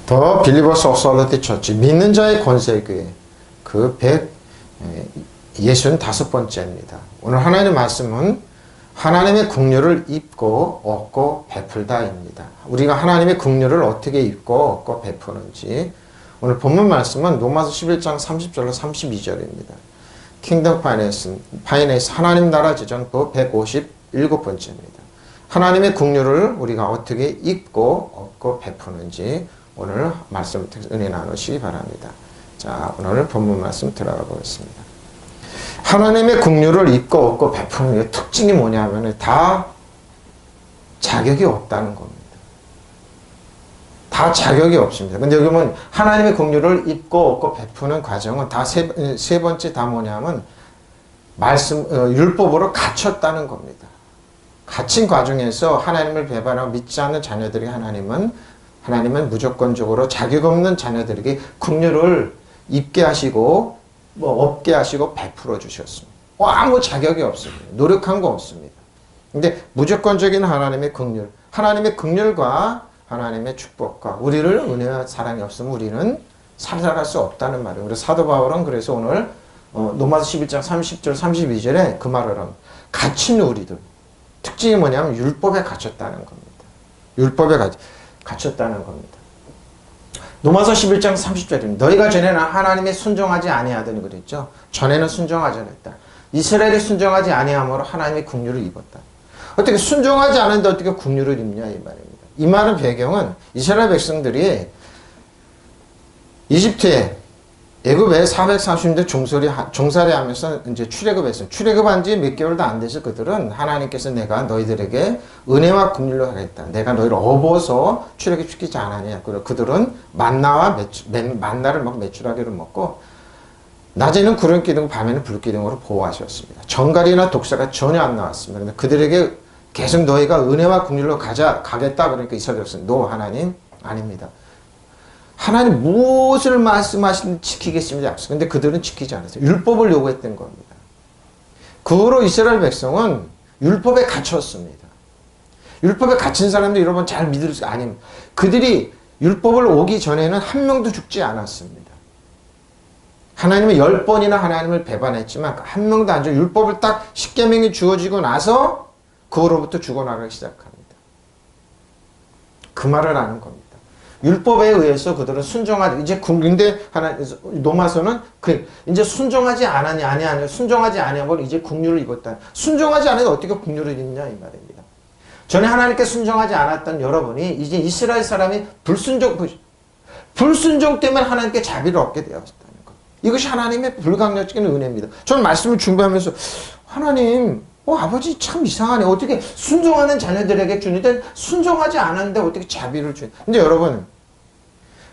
더 빌리버스 오소리티 처치, 믿는 자의 권세교회, 그 165번째입니다. 오늘 하나님의 말씀은 하나님의 긍휼을 입고 얻고 베풀다입니다. 우리가 하나님의 긍휼을 어떻게 입고 얻고 베푸는지, 오늘 본문 말씀은 로마서 11장 30절로 32절입니다. 킹덤 파이낸스 하나님 나라 재정법 157번째입니다. 하나님의 긍휼을 우리가 어떻게 입고 얻고 베푸는지 오늘 말씀 은혜 나누시기 바랍니다. 자, 오늘 본문 말씀 들어가 보겠습니다. 하나님의 긍휼을 입고 얻고 베푸는 특징이 뭐냐면 다 자격이 없다는 겁니다. 다 자격이 없습니다. 근데 여기 보면 하나님의 긍휼을 입고 얻고 베푸는 과정은 다 세 번째 다 뭐냐면 율법으로 갇혔다는 겁니다. 갇힌 과정에서 하나님을 배반하고 믿지 않는 자녀들이 하나님은 무조건적으로 자격 없는 자녀들에게 긍휼을 입게 하시고 없게 하시고 베풀어 주셨습니다. 아무 자격이 없습니다. 노력한 거 없습니다. 근데 무조건적인 하나님의 긍휼, 하나님의 긍휼과 하나님의 축복과 우리를 은혜와 사랑이 없으면 우리는 살아갈 수 없다는 말이에요. 그래서 사도 바울은 그래서 오늘 로마서 11장 30절 32절에 그 말을 합니다. 갇힌 우리들, 특징이 뭐냐면 율법에 갇혔다는 겁니다. 율법에 갇혔다는 겁니다. 로마서 11장 30절입니다. 너희가 전에는 하나님의 순종하지 아니하더니 그랬죠. 전에는 순종하지 않았다. 이스라엘이 순종하지 아니함으로 하나님의 긍휼을 입었다. 어떻게 순종하지 않았는데 어떻게 긍휼을 입냐 이 말입니다. 이 말의 배경은 이스라엘 백성들이 이집트에 애굽에 430년 종살이 하면서 이제 출애굽했어요. 출애굽한 지 몇 개월도 안 돼서 그들은 하나님께서 내가 너희들에게 은혜와 긍휼로 하겠다. 내가 너희를 업어서 출애굽시키지 않았냐. 그들은 만나를 먹고 메추라기를 먹고 낮에는 구름 기둥, 밤에는 불 기둥으로 보호하셨습니다. 정갈이나 독사가 전혀 안 나왔습니다. 근데 그들에게 계속 너희가 은혜와 긍휼로 가겠다. 그러니까 이스라엘 백성, 노 하나님 아닙니다. 하나님 무엇을 말씀하시는지 지키겠습니다. 약속. 근데 그들은 지키지 않았어요. 율법을 요구했던 겁니다. 그 후로 이스라엘 백성은 율법에 갇혔습니다. 율법에 갇힌 사람들 여러분 잘 믿을 수 아닙니다. 그들이 율법을 오기 전에는 한 명도 죽지 않았습니다. 하나님은 10번이나 하나님을 배반했지만 한 명도 안 죽어. 율법을 딱 십계명이 주어지고 나서 그 후로부터 죽어나가기 시작합니다. 그 말을 하는 겁니다. 율법에 의해서 그들은 순종하지, 이제 근데 로마서는 이제 순종하지 않았냐, 순종하지 않으면 이제 긍휼을 입었다. 순종하지 않아도 어떻게 긍휼을 입냐 이 말입니다. 전에 하나님께 순종하지 않았던 여러분이 이제 이스라엘 사람이 불순종 때문에 하나님께 자비를 얻게 되었다는 것. 이것이 하나님의 불강력적인 은혜입니다. 저는 말씀을 준비하면서 하나님, 아버지 참 이상하네. 어떻게 순종하는 자녀들에게 주는데 순종하지 않았는데 어떻게 자비를 주냐. 근데 여러분,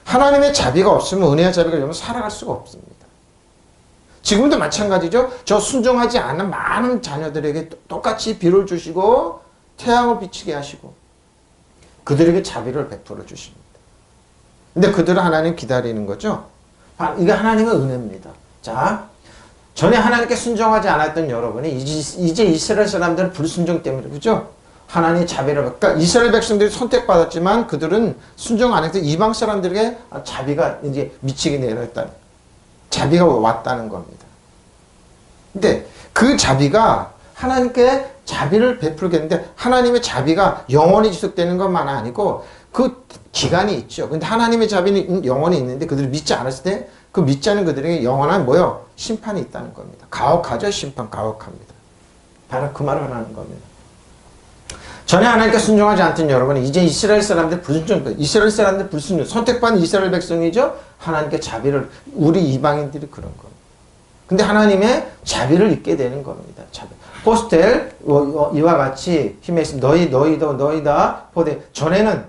하나님의 자비가 없으면 은혜와 자비가 없으면 살아갈 수가 없습니다. 지금도 마찬가지죠. 저 순종하지 않은 많은 자녀들에게 똑같이 비를 주시고 태양을 비치게 하시고 그들에게 자비를 베풀어 주십니다. 근데 그들은 하나님 기다리는 거죠. 이게 하나님의 은혜입니다. 자, 전에 하나님께 순종하지 않았던 여러분이 이제 이스라엘 사람들은 불순종 때문에 그죠? 하나님의 자비를 그러니까 이스라엘 백성들이 선택받았지만 그들은 순종 안 해서 이방 사람들에게 자비가 이제 미치게 내렸다. 자비가 왔다는 겁니다. 근데 그 자비가 하나님께 자비를 베풀겠는데 하나님의 자비가 영원히 지속되는 것만 아니고 그 기간이 있죠. 근데 하나님의 자비는 영원히 있는데 그들이 믿지 않았을 때 그 믿지 않은 그들에게 영원한 뭐요? 심판이 있다는 겁니다. 가혹하죠? 심판 가혹합니다. 바로 그 말을 하는 겁니다. 전에 하나님께 순종하지 않던 여러분은 이제 이스라엘 사람들 불순종, 선택받은 이스라엘 백성이죠? 하나님께 자비를, 우리 이방인들이 그런 겁니다. 근데 하나님의 자비를 입게 되는 겁니다. 자비. 포스텔, 이와 같이 힘에서 너희다, 포대. 전에는,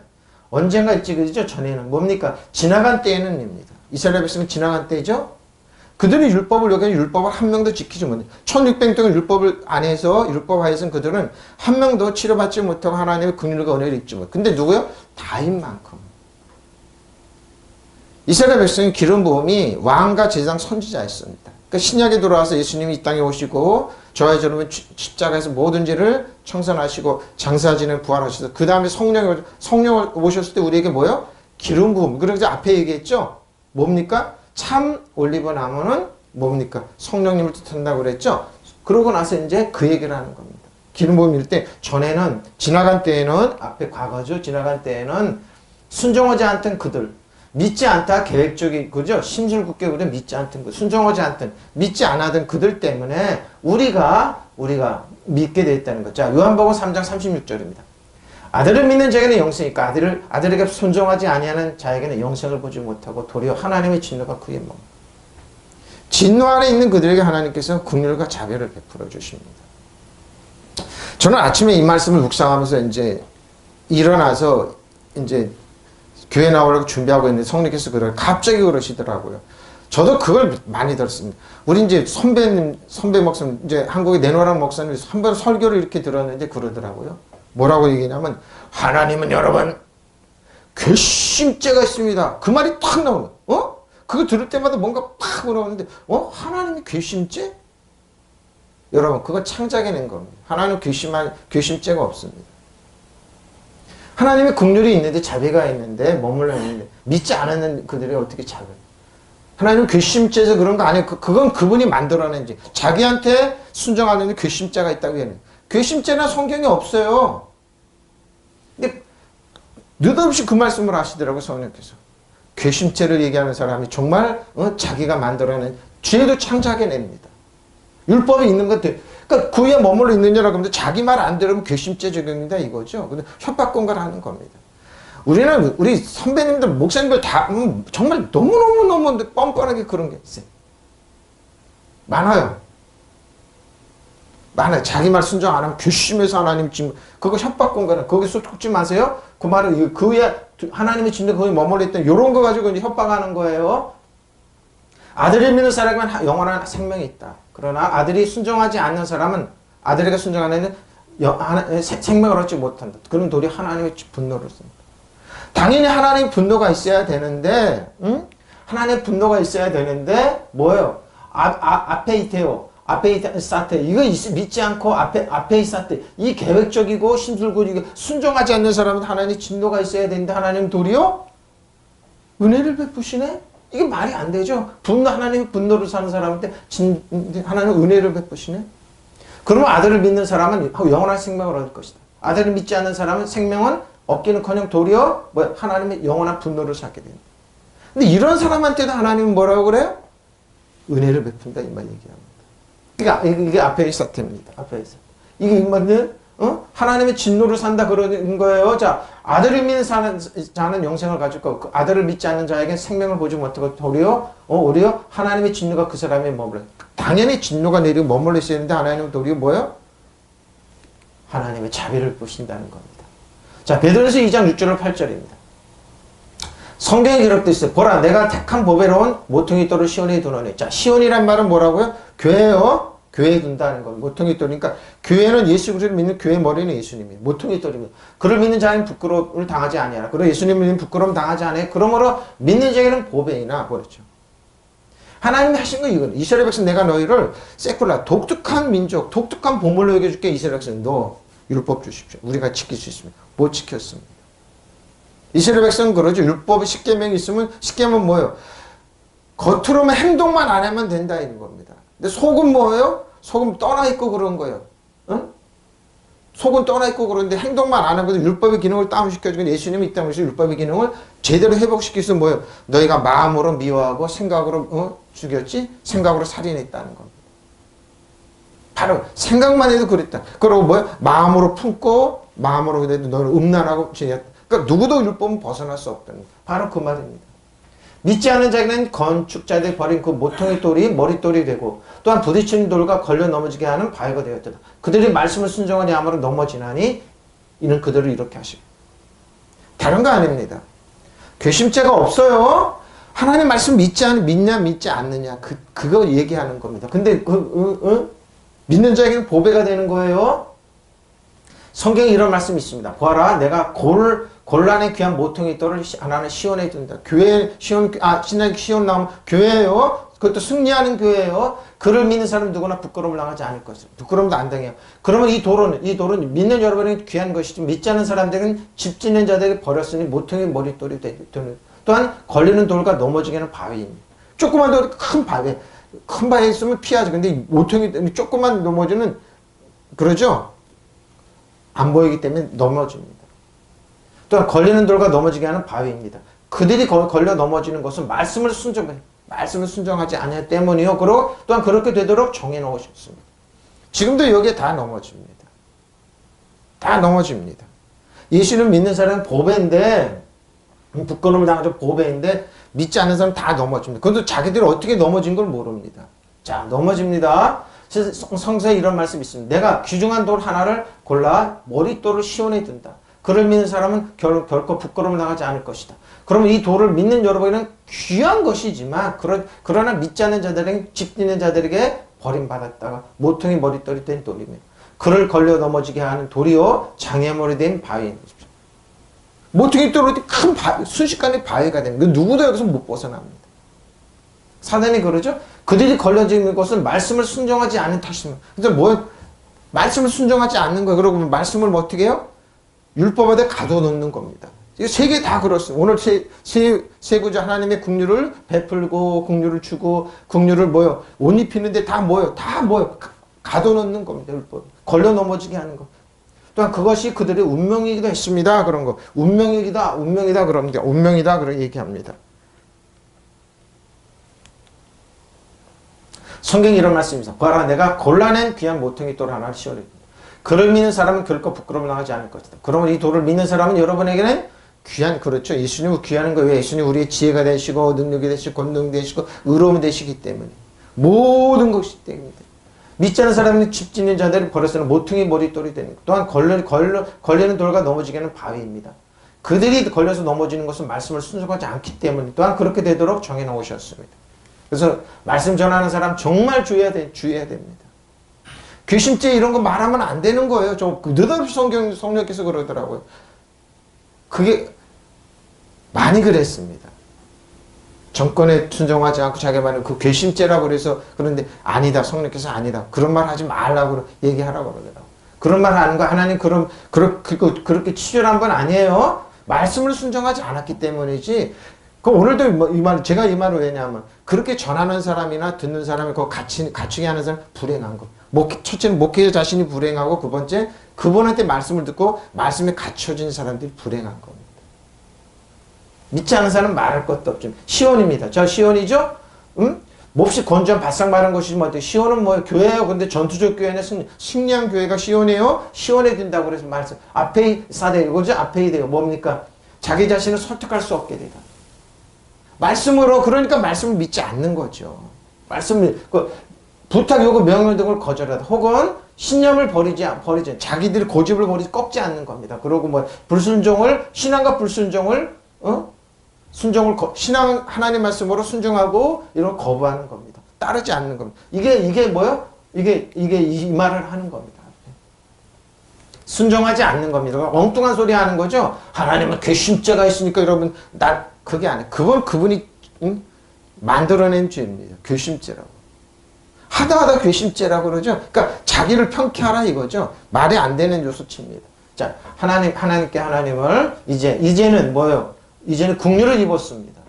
언젠가 있지, 그죠? 전에는. 뭡니까? 지나간 때에는입니다. 이스라엘 백성은 지나간 때죠? 그들이 율법을 여기는 율법을 한 명도 지키지 못해. 1600년 동안 율법을 안 해서 율법 하에서는 그들은 한 명도 치료받지 못하고 하나님의 긍휼과 은혜를 입지 못. 근데 누구요? 다인 만큼. 이스라엘 백성의 기름 부음이 왕과 제사장 선지자였습니다. 그러니까 신약에 돌아와서 예수님이 이 땅에 오시고 저와 여러분 십자가에서 모든 죄를 청산하시고 장사지는 부활하셔서 그 다음에 성령을 오셨을 때 우리에게 뭐요? 기름 부음. 그래서 앞에 얘기했죠. 뭡니까? 참 올리브 나무는 뭡니까? 성령님을 뜻한다고 그랬죠. 그러고 나서 이제 그 얘기를 하는 겁니다. 기름 부음일 때 전에는 지나간 때에는 앞에 과거죠. 지나간 때에는 순종하지 않던 그들, 믿지 않다 계획적인 그죠? 심술궂게 그래 믿지 않던 그 순종하지 않던 믿지 않았던 그들 때문에 우리가 믿게 되었다는 거죠. 자, 요한복음 3장 36절입니다. 아들을 믿는 자에게는 영생이 있고 아들에게 순종하지 아니하는 자에게는 영생을 보지 못하고 도리어 하나님의 진노가 그에 머물러. 진노 안에 있는 그들에게 하나님께서 긍휼과 자비를 베풀어 주십니다. 저는 아침에 이 말씀을 묵상하면서 이제 일어나서 이제 교회 나오려고 준비하고 있는데 성령께서 갑자기 그러시더라고요. 저도 그걸 많이 들었습니다. 우리 이제 선배 목사님, 이제 한국의 내노랑 목사님이 한 번 설교를 이렇게 들었는데 그러더라고요. 뭐라고 얘기냐면, 하나님은 여러분, 괘씸죄가 있습니다. 그 말이 탁 나오는 거예요. 그거 들을 때마다 뭔가 팍 올라오는데, 하나님이 괘씸죄? 여러분, 그거 창작해 낸 겁니다. 하나님은 괘씸죄가 없습니다. 하나님의 긍휼이 있는데, 자비가 있는데, 머물러 있는데, 믿지 않았는 그들이 어떻게 자비? 하나님은 괘씸죄에서 그런 거 아니에요. 그건 그분이 만들어낸 죄. 자기한테 순종하는데 괘씸죄가 있다고 얘기해요. 괘씸죄나 성경에 없어요. 근데 느닷없이 그 말씀을 하시더라고요, 성령께서. 괘씸죄를 얘기하는 사람이 정말 자기가 만들어낸 죄도 창작해냅니다. 율법이 있는 것들. 그러니까 그 위에 머물러 있느냐라고 하면 자기 말 안 들으면 괘씸죄 적용이다 이거죠. 근데 협박공갈을 하는 겁니다. 우리 선배님들, 목사님들 다 정말 너무너무 뻔뻔하게 그런 게 있어요. 많아요. 자기 말 순종 안 하면 괘씸해서 하나님 지금 그거 협박공갈은 거기 속지 마세요. 그 말은 그 위에 하나님의 진노 거기 머물러 있던 이런 거 가지고 이제 협박하는 거예요. 아들을 믿는 사람은 영원한 생명이 있다. 그러나 아들이 순종하지 않는 사람은 아들에게 순종하는 생명을 얻지 못한다. 그런 도리 하나님의 분노를 씁니다. 당연히 하나님의 분노가 있어야 되는데, 하나님의 분노가 있어야 되는데 뭐예요? 아페이테오. 아페이사테. 이거 믿지 않고 아페이사테. 이 계획적이고 심술궂고 순종하지 않는 사람은 하나님의 진노가 있어야 되는데 하나님 도리어 은혜를 베푸시네? 이게 말이 안 되죠. 하나님의 분노를 사는 사람한테 하나님 은혜를 베푸시네? 그러면 아들을 믿는 사람은 영원한 생명을 얻을 것이다. 아들을 믿지 않는 사람은 생명은 얻기는커녕 도리어 하나님의 영원한 분노를 쌓게 된다. 근데 이런 사람한테도 하나님은 뭐라고 그래요? 은혜를 베푼다 이 말 얘기합니다. 이게 아페이사테입니다. 아페이사테. 이게 뭐냐? 하나님의 진노를 산다 그러는 거예요. 자, 아들을 믿는 자는 영생을 가지고 그 아들을 믿지 않는 자에게 생명을 보지 못하고 도리어 오히려 하나님의 진노가 그 사람에 머물러. 당연히 진노가 내리고 머물러 있어야 되는데 하나님은 도리어 뭐예요? 하나님의 자비를 보신다는 겁니다. 자, 베드로서 2장 6절 8절입니다. 성경에 기록되어 있어요. 보라, 내가 택한 보배로운 모퉁이 돌을 시온에 두노니. 자, 시온이란 말은 뭐라고요? 교회요. 교회에 둔다는 건 모퉁이 돌이니까 교회는 예수 그리스도를 믿는 교회 머리는 예수님이에요. 모퉁이 돌입니다. 그를 믿는 자는 부끄러움을 당하지 아니하라. 그리고 예수님을 믿는 부끄러움 당하지 않아요. 그러므로 믿는 자에게는 보배이나 그렇죠. 하나님이 하신 건 이거는 이스라엘 백성 내가 너희를 세쿨라 독특한 민족, 독특한 보물로 여겨줄게. 이스라엘 백성 너 율법 주십시오. 우리가 지킬 수 있습니다. 못 지켰습니다. 이스라엘 백성은 그러죠. 율법이 십계명이 있으면 십계명은 뭐예요? 겉으로만 행동만 안 하면 된다 이런 겁니다. 근데 속은 뭐예요? 속은 떠나 있고 그런 거예요. 응? 속은 떠나 있고 그러는데 행동만 안 하면 율법의 기능을 다운시켜주고 예수님이 있다고 해서 율법의 기능을 제대로 회복시키기 위해서 뭐예요? 너희가 마음으로 미워하고 생각으로 죽였지? 생각으로 살인했다는 겁니다. 바로 생각만 해도 그랬다. 그리고 뭐예요? 마음으로 품고 마음으로 해도 너는 음란하고 그러니까 누구도 율법은 벗어날 수 없다는 거예요. 바로 그 말입니다. 믿지 않은 자에게는 건축자들이 버린 그 모퉁이 돌이 머릿돌이 되고 또한 부딪히는 돌과 걸려 넘어지게 하는 바위가 되었다. 그들이 말씀을 순종하니 아무로 넘어지나니 이는 그들을 이렇게 하시고. 다른 거 아닙니다. 괘씸죄가 없어요. 하나님 말씀 믿냐 믿지 않느냐 그거 얘기하는 겁니다. 근데 믿는 자에게는 보배가 되는 거예요. 성경에 이런 말씀이 있습니다. 보아라, 내가 곤란의 귀한 모퉁이 돌을 하나는 시온에 둔다. 교회, 신약 시온 나오면 교회예요. 그것도 승리하는 교회예요. 그를 믿는 사람 누구나 부끄러움을 당하지 않을 것이다. 부끄러움도 안 당해요. 그러면 이 돌은 믿는 여러분에게 귀한 것이지 믿지 않는 사람들은 집 짓는 자들에게 버렸으니 모퉁이 머릿돌이 되는. 또한 걸리는 돌과 넘어지게 하는 바위입니다. 조그만 돌이 큰 바위에 있으면 피하죠. 근데 모퉁이 조그만 넘어지는 그러죠. 안 보이기 때문에 넘어집니다. 또한 걸리는 돌과 넘어지게 하는 바위입니다. 그들이 걸려 넘어지는 것은 말씀을 순종하지 않기 때문이요. 그리고 또한 그렇게 되도록 정해놓으셨습니다. 지금도 여기에 다 넘어집니다. 다 넘어집니다. 예수를 믿는 사람은 보배인데 부끄러움을 당하죠. 보배인데 믿지 않는 사람은 다 넘어집니다. 그것도 자기들이 어떻게 넘어진 걸 모릅니다. 자, 넘어집니다. 성서에 이런 말씀이 있습니다. 내가 귀중한 돌 하나를 골라 머릿돌을 시온에 둔다. 그를 믿는 사람은 결코 부끄러움을 당하지 않을 것이다. 그러면 이 돌을 믿는 여러분에게는 귀한 것이지만 그러나 믿지 않는 자들에게 집 짓는 자들에게 버림받았다가 모퉁이 머릿돌이 된 돌이며 그를 걸려 넘어지게 하는 돌이요 장애물이 된 바위입니다. 모퉁이 돌이 순식간에 바위가 되는 거 누구도 여기서 못 벗어납니다. 사단이 그러죠. 그들이 걸려지는 것은 말씀을 순종하지 않은 탓입니다. 근데 말씀을 순종하지 않는 거예요. 그러고 말씀을 어떻게 해요? 율법에 가둬놓는 겁니다. 이거 세계 다 그렇습니다. 오늘 세 구조 하나님의 긍휼을 베풀고 긍휼을 주고 긍휼을 옷 입히는데 다 가둬놓는 겁니다. 율법. 걸려 넘어지게 하는 거. 또한 그것이 그들의 운명이기도 했습니다. 그런 거. 운명이다 그럽니다. 운명이다 그런 얘기합니다. 성경에 이런 말씀입니다. 봐라 내가 골라낸 귀한 모퉁이 돌 하나를 시원해. 그를 믿는 사람은 결코 부끄러움을 당하지 않을 것이다. 그러면 이 돌을 믿는 사람은 여러분에게는 귀한, 그렇죠. 예수님을 귀하는 거예요. 예수님 우리의 지혜가 되시고 능력이 되시고 권능이 되시고 의로움이 되시기 때문에 모든 것이 때문에 믿지 않는 사람은 집 짓는 자들이 버려서는 모퉁이 머릿돌이 되는 것. 또한 걸리는 돌과 넘어지게 하는 바위입니다. 그들이 걸려서 넘어지는 것은 말씀을 순종하지 않기 때문에 또한 그렇게 되도록 정해놓으셨습니다. 그래서 말씀 전하는 사람 정말 주의해야 됩니다. 귀신죄 이런 거 말하면 안 되는 거예요. 저 느닷없이 성령께서 그러더라고요. 그게 많이 그랬습니다. 정권에 순종하지 않고 자기 말은 그 괘씸죄라고 그래서 그런데 아니다. 성령께서 아니다. 그런 말 하지 말라고 얘기하라고 그러더라고요. 그런 말 하는 거 하나님 그렇게 치졸한 건 아니에요. 말씀을 순종하지 않았기 때문이지. 오늘도 제가 이 말을 왜냐하면 그렇게 전하는 사람이나 듣는 사람이 그거 갖추게 하는 사람 불행한 거. 첫째는 목회자 자신이 불행하고 두 번째 그분한테 말씀을 듣고 말씀에 갖춰진 사람들이 불행한 겁니다. 믿지 않는 사람은 말할 것도 없죠. 시온입니다. 저 시온이죠? 몹시 건조한 바싹 마른 곳이 뭐예요? 시온은 뭐예요? 교회예요. 근데 전투적 교회는 승리한 교회가 시온이에요. 시온에 든다고 그래서 말씀. 아페이사데요. 그죠? 아페이데요. 뭡니까? 자기 자신을 설득할 수 없게 되다. 말씀으로 그러니까 말씀을 믿지 않는 거죠. 말씀을 부탁 요구 명령 등을 거절하다. 혹은 신념을 버리지 자기들이 고집을 꺾지 않는 겁니다. 그리고 신앙과 불순종을 신앙 하나님 말씀으로 순종하고 이런 거부하는 겁니다. 따르지 않는 겁니다. 이게 뭐요? 이게 이 말을 하는 겁니다. 순종하지 않는 겁니다. 엉뚱한 소리 하는 거죠. 하나님은 괘씸죄가 있으니까 여러분 그게 아니에요. 그분이 만들어낸 죄입니다. 괘씸죄라고. 하다 괘씸죄라고 그러죠. 그러니까 자기를 평가하라 이거죠. 말이 안 되는 요소치입니다. 자, 하나님을 이제는 뭐예요? 이제는 긍휼을 입었습니다.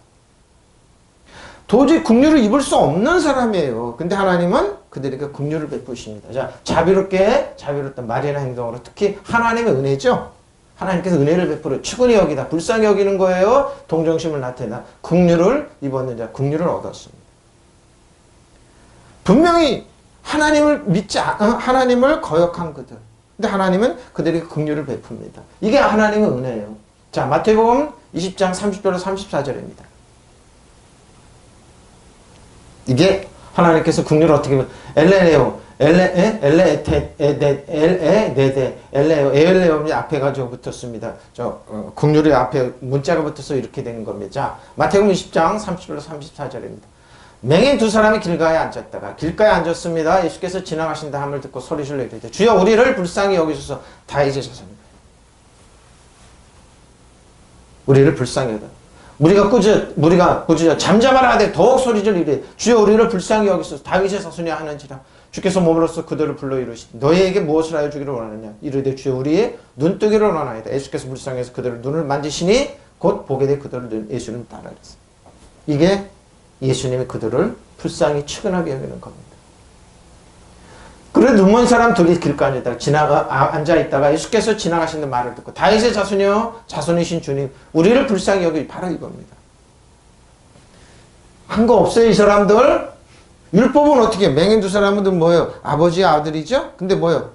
도저히 긍휼을 입을 수 없는 사람이에요. 근데 하나님은 그들에게 긍휼을 베푸십니다. 자, 자비롭던 말이나 행동으로 특히 하나님의 은혜죠. 하나님께서 은혜를 베풀어 추근히 여기다 불쌍히 여기는 거예요. 동정심을 나타내다 긍휼을 입었는 자 긍휼을 얻었습니다. 분명히 하나님을 거역한 그들. 근데 하나님은 그들에게 긍휼을 베풉니다. 이게 하나님의 은혜예요. 자, 마태복음 20장 30절로 34절입니다. 이게 하나님께서 긍휼을 어떻게 엘레오 앞에 가지고 붙었습니다. 긍휼이 앞에 문자가 붙어서 이렇게 된 겁니다. 자, 마태복음 20장 30절로 34절입니다. 맹인 두 사람이 길가에 앉았다가 길가에 앉았습니다. 예수께서 지나가신다 함을 듣고 소리를 내리되 주여 우리를 불쌍히 여기소서 다 잊으셨습니다. 우리를 불쌍히 여다. 무리가 꾸짖어 잠잠하라 하되 더욱 소리를 이르되 주여 우리를 불쌍히 여기소서 다윗의 자손이 하는지라. 주께서 몸으로써 그들을 불러 이르시되 너희에게 무엇을 하여 주기를 원하느냐. 이르되 주여 우리의 눈뜨기를 원하나이다. 예수께서 불쌍해서 그들을 눈을 만지시니 곧 보게 돼 그들을 예수님 따라 그랬어요. 이게 예수님이 그들을 불쌍히 측은하게 여기는 겁니다. 그래 눈먼 사람 둘이 길가에다가 앉아있다가 예수께서 지나가시는 말을 듣고 다윗의 자손이여 자손이신 주님 우리를 불쌍히 여기 바로 이겁니다. 한 거 없어요 이 사람들. 율법은 어떻게 맹인 두 사람은 뭐예요? 아버지의 아들이죠? 근데 뭐예요?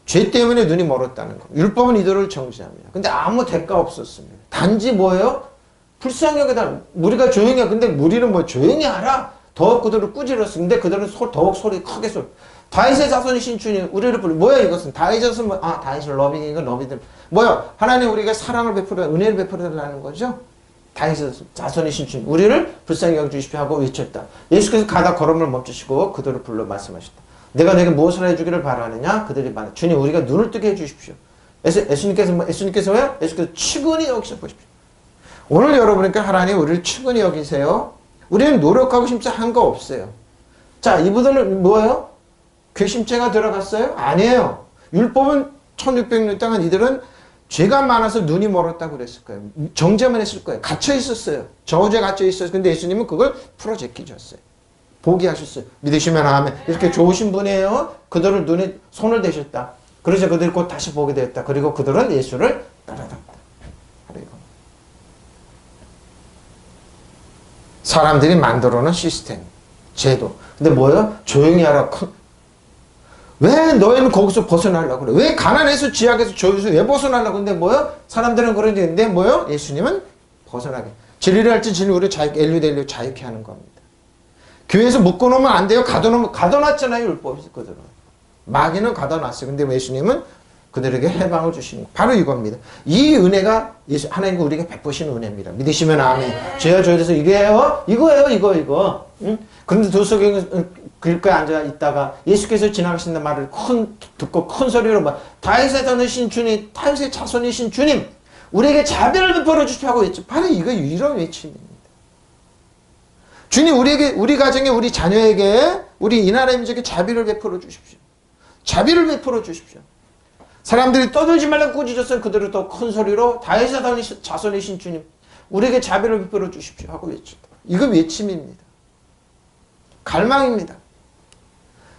죄 때문에 눈이 멀었다는 거. 율법은 이들을 정죄합니다. 근데 아무 대가 없었습니다. 단지 뭐예요? 불쌍히 여기다 우리가 조용히 해. 근데 우리는 뭐 조용히 하라. 더욱 그들을 꾸짖었어. 근데 그들은 더욱 소리 크게 소리. 다윗의 자손이신 주님 우리를 부르. 뭐야 이것은? 다윗의 자손 뭐, 다윗을 러빙이고 러비들. 뭐야? 하나님 우리가 사랑을 베풀어 은혜를 베풀어 달라는 거죠. 다윗의 자손이신 주님 우리를 불쌍히 여겨주십시오 하고 외쳤다. 예수께서 가다 걸음을 멈추시고 그들을 불러 말씀하셨다. 내가 내게 무엇을 해주기를 바라느냐? 그들이 말해 주님 우리가 눈을 뜨게 해주십시오. 예수님께서요? 예수께서 측은히 여기셔 보십시오. 오늘 여러분께 하나님 우리를 측은히 여기세요. 우리는 노력하고 싶지 한 거 없어요. 자 이분들은 뭐예요? 괘씸죄가 들어갔어요? 아니에요. 율법은 1600년 동안 이들은 죄가 많아서 눈이 멀었다고 그랬을 거예요. 정죄만 했을 거예요. 갇혀 있었어요. 저주에 갇혀 있었어요. 근데 예수님은 그걸 풀어 제끼셨어요. 보게 하셨어요. 믿으시면 아멘. 이렇게 좋으신 분이에요. 그들을 눈에 손을 대셨다. 그래서 그들이 곧 다시 보게 되었다. 그리고 그들은 예수를 따라갔다. 그리고 사람들이 만들어 놓은 시스템, 제도. 근데 뭐예요? 조용히 하라. 왜 너희는 거기서 벗어나려고 그래? 왜 가난해서 지약에서 저기서 왜 벗어나려고? 근데 뭐요? 사람들은 그러는데 뭐요? 예수님은 벗어나게. 진리를 할지 진리 우리 엘리델리 자유케 하는 겁니다. 교회에서 묶어놓으면 안 돼요. 가둬놨잖아요. 율법이 그들은. 마귀는 가둬놨어요. 근데 예수님은 그들에게 해방을 주시는 바로 이겁니다. 이 은혜가 하나님과 우리에게 베푸시는 은혜입니다. 믿으시면 아멘. 죄와 죄에서 이거예요. 이거. 응? 그런데 두 속에 길가에 앉아 있다가 예수께서 지나가신다는 말을 듣고 큰 소리로 막 다윗의 자손이신 주님, 다윗의 자손이신 주님, 우리에게 자비를 베풀어 주십시오 하고 했죠. 바로 이런 외침입니다. 주님 우리에게, 우리 가정에, 우리 자녀에게, 우리 이 나라 민족에 자비를 베풀어 주십시오. 자비를 베풀어 주십시오. 사람들이 떠들지 말라고 꾸짖었어요. 그들을 더 큰 소리로 다윗의 자손이신 주님 우리에게 자비를 베풀어 주십시오 하고 외쳤다. 이거 외침입니다. 갈망입니다.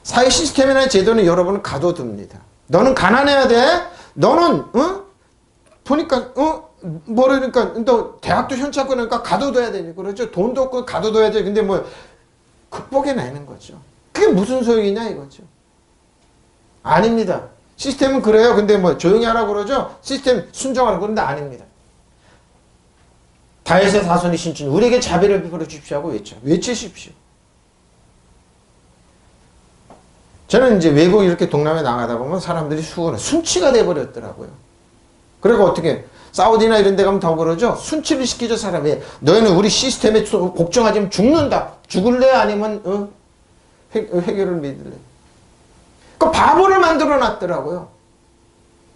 사회 시스템이나 제도는 여러분을 가둬둡니다. 너는 가난해야 돼. 너는 보니까 뭐라니까 너 대학도 현찰 거니까 가둬둬야 되니 그렇죠. 돈도 없고 가둬둬야 돼. 근데 뭐 극복해 내는 거죠. 그게 무슨 소용이냐 이거죠. 아닙니다. 시스템은 그래요. 근데 뭐 조용히 하라고 그러죠. 시스템 순종하라고 그러는데 아닙니다. 다윗의 자손이신 주님 우리에게 자비를 베풀어 주십시오 하고 외치십시오. 저는 이제 외국 이렇게 동남아에 나가다 보면 사람들이 순치가 돼버렸더라고요. 그리고 어떻게 사우디나 이런 데 가면 더 그러죠. 순치를 시키죠 사람이. 너희는 우리 시스템에 복종하지 죽는다. 죽을래 아니면 해결을 믿을래. 그 바보를 만들어 놨더라고요.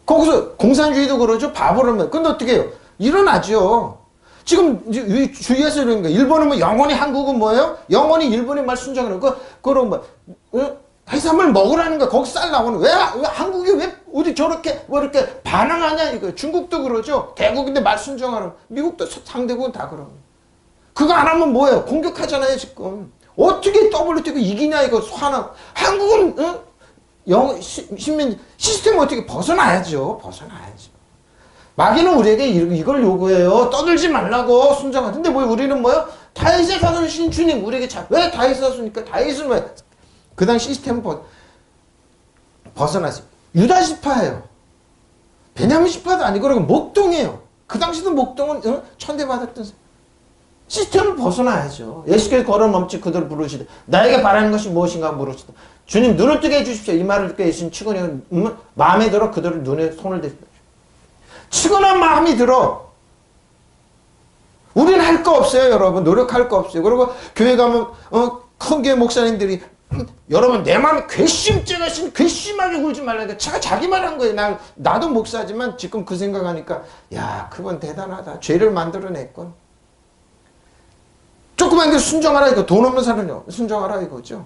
거기서 공산주의도 그러죠. 바보를 근데 어떻게 해요? 일어나죠. 지금 주위에서 이러는 거예요. 일본은 뭐 영원히 한국은 뭐예요? 영원히 일본의 말 순종하는 거. 그럼 뭐 해산물 먹으라는 거야. 거기 쌀 나오는 왜 한국이 왜 어디 저렇게 뭐 이렇게 반항하냐 이거. 중국도 그러죠. 대국인데 말 순종하는. 미국도 상대국은 다 그러는. 그거 안 하면 뭐예요? 공격하잖아요 지금. 어떻게 WTO 이기냐 이거 화나. 한국은 시민 시스템 어떻게 벗어나야죠. 마귀는 우리에게 이걸 요구해요. 떠들지 말라고 순종하. 근데 뭐 우리는 뭐요? 다윗의 자손이신 주님 우리에게 왜 다윗의 자손이니까 다윗은 왜 그 당시 시스템은 벗어났어요. 유다 지파예요. 베냐민 지파도 아니고 그리고 목동이에요. 그 당시도 목동은 천대받았던 시스템을 벗어나야죠. 예수께서 걸어 멈추 그들을 부르시되 나에게 바라는 것이 무엇인가 물으시다. 주님 눈을 뜨게 해주십시오. 이 말을 듣고 예수님 측은히 마음에 들어 그들을 눈에 손을 대십시오. 측은한 마음이 들어. 우리는 할 거 없어요 여러분. 노력할 거 없어요. 그리고 교회 가면 큰 교회 목사님들이 여러분 내 마음에 괘씸죄가 괘씸하게 굴지 말라니까 자기 말 한 거예요. 나도 목사지만 지금 그 생각하니까 야 그건 대단하다. 죄를 만들어냈건 주고받는 데 순종하라 이거. 돈 없는 사람은요. 순종하라 이거죠.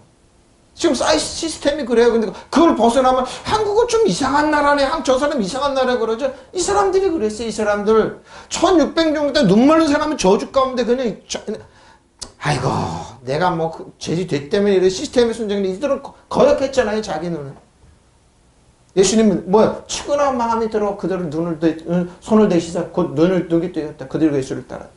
지금 시스템이 그래요. 근데 그걸 벗어나면 한국은 좀 이상한 나라네. 저 사람 이상한 나라 그러죠. 이 사람들이 그랬어요. 이 사람들. 1600년 때 눈 멀는 사람은 저주 가운데 그냥 아이고 내가 뭐 죄지 됐 때문에 이런 시스템의 순종인데 이들은 거역했잖아요. 자기 눈은. 예수님은 뭐야? 치근한 마음이 들어 그들은 손을 대시사 곧 눈을 뜨게 뜨였다. 그들과 예수를 따랐다.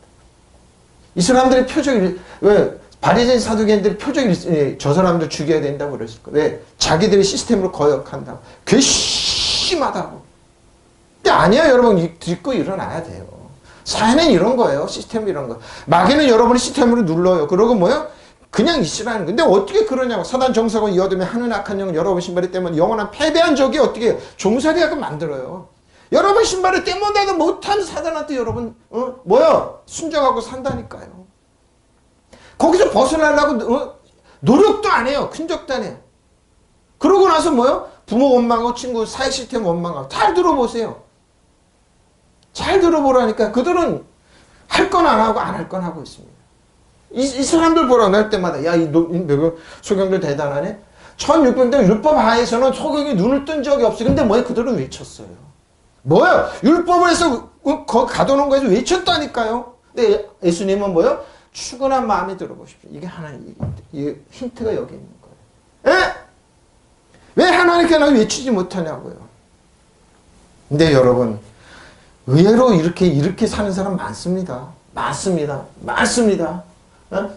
이 사람들의 표정이 왜 바리새인 사두개인들의 표정이 저 사람들 죽여야 된다고 그랬을 거예요. 왜? 자기들의 시스템으로 거역한다고. 괘씸하다고. 근데 아니야 여러분. 듣고 일어나야 돼요. 사회는 이런 거예요. 시스템이 이런 거. 마귀는 여러분의 시스템으로 눌러요. 그러고 뭐요? 그냥 있으라는 거예요. 근데 어떻게 그러냐고. 사단 정사고 이어두면 하는 악한 영은 여러분 신발이 때문에 영원한 패배한 적이 어떻게 해요? 종살이하게 만들어요. 여러분 신발을 때문에도 못한 사단한테 여러분 뭐야? 순종하고 산다니까요. 거기서 벗어나려고 노력도 안 해요. 큰 적도 안 해요. 그러고 나서 뭐요? 부모 원망하고 친구 사회 시스템 원망하고. 잘 들어보세요. 잘 들어보라니까. 그들은 할 건 안 하고 안 할 건 하고 있습니다. 이 사람들 보라 날 때마다 야, 이 소경들 대단하네. 1600년 율법 하에서는 소경이 눈을 뜬 적이 없어요. 근데 뭐야? 그들은 외쳤어요. 뭐야? 율법을 해서 가둬놓은 거에서 외쳤다니까요. 근데 예수님은 뭐요? 추근한 마음이 들어보십시오. 이게 하나님, 이 힌트가 여기 있는 거예요. 에? 왜 하나님께 나 외치지 못하냐고요. 근데 여러분, 의외로 이렇게 사는 사람 많습니다. 많습니다.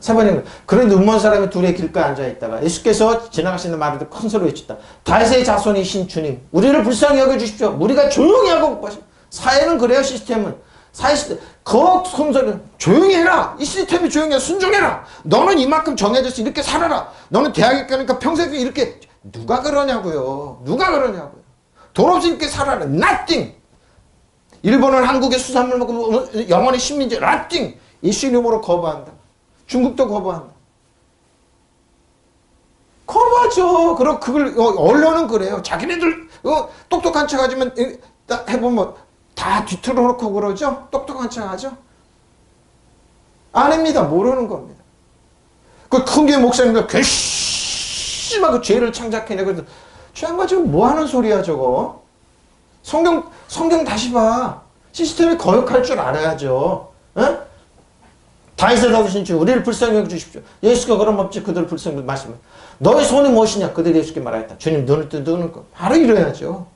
사모님, 그런 눈먼 사람이 둘의 길가에 앉아있다가 예수께서 지나가시는 말을 듣고 큰 소리로 외쳤다. 다윗의 자손이신 주님, 우리를 불쌍히 여겨주십시오. 우리가 조용히 하고 복받으십시오. 사회는 그래요. 시스템은. 사회 시스템. 큰 소리로 조용히 해라. 이 시스템이 조용히 해. 순종해라. 너는 이만큼 정해져서 이렇게 살아라. 너는 대학에 가니까 평생 이렇게. 누가 그러냐고요. 돈 없이 이렇게 살아라. Nothing. 일본은 한국의 수산물 먹고 영원히 식민지. Nothing. 예수님으로 거부한다. 중국도 거부한다. 거부하죠. 그럼 그걸 언론은 그래요. 자기네들 똑똑한 척 하지만 해보면 다 뒤틀어 놓고 그러죠. 똑똑한 척 하죠. 아닙니다. 모르는 겁니다. 그 큰 교회 목사님들 괘씸하게 죄를 창작해내. 그래서 쟤가 지금 뭐 하는 소리야 저거. 성경 다시 봐. 시스템이 거역할 줄 알아야죠. 에? 다윗을 얻으신 주 우리를 불쌍히 여겨주십시오. 예수가 그럼 없지 그들을 불쌍히 말씀해. 너의 소원이 무엇이냐? 그들이 예수께 말하였다. 주님 눈을 뜨는 것. 바로 이래야죠.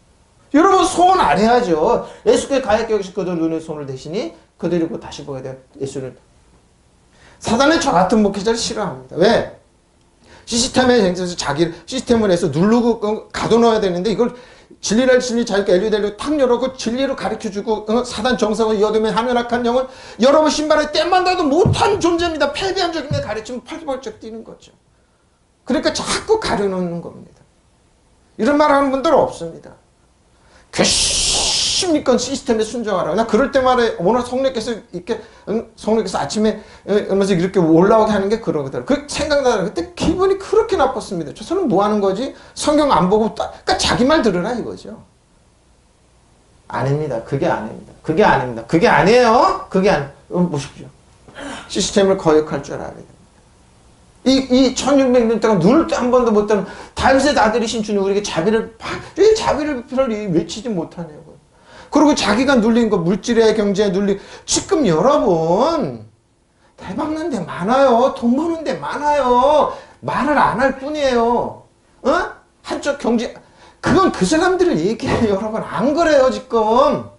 여러분 소원 안 해야죠. 예수께 가얗게 여기시 그들 눈에 손을 대시니 그들이 곧 다시 보게 돼요. 예수를. 사단은 저 같은 목회자를 싫어합니다. 왜? 시스템에 행해서 자기 시스템을 해서 누르고 가둬놓아야 되는데 이걸 진리를 진리 자기가 엘리델로 탁 열어고 진리로 가르쳐주고 사단 정성을 이어두면 하면 악한 영은 여러분 신발에 때만 닿아도 못한 존재입니다. 패배한 적입니다. 가르치면 펄쩍펄쩍 뛰는 거죠. 그러니까 자꾸 가려놓는 겁니다. 이런 말 하는 분들은 없습니다. 괘씸니까 시스템에 순종하라. 나 그럴 때마다 오늘 성령께서 아침에 오면서 이렇게 올라오게 하는 게 그러거든. 그 생각나더라. 그때 기분이 그렇게 나빴습니다. 저 사람 뭐 하는 거지? 성경 안 보고 그러니까 자기 말 들으라 이거죠. 아닙니다. 그게 아닙니다. 그게 아니에요. 보십시오. 시스템을 거역할 줄 알아야 됩니다. 이 1600년 동안 눈을 한 번도 못 뜨는 다윗의 아들이신 주님 우리에게 자비를 외치지 못하냐고요. 그리고 자기가 눌린 거 물질의 경제에 눌린 지금 여러분 대박난 데 많아요. 돈 버는 데 많아요. 말을 안 할 뿐이에요. 한쪽 경제 그건 그 사람들을 얘기해요. 여러분 안 그래요 지금.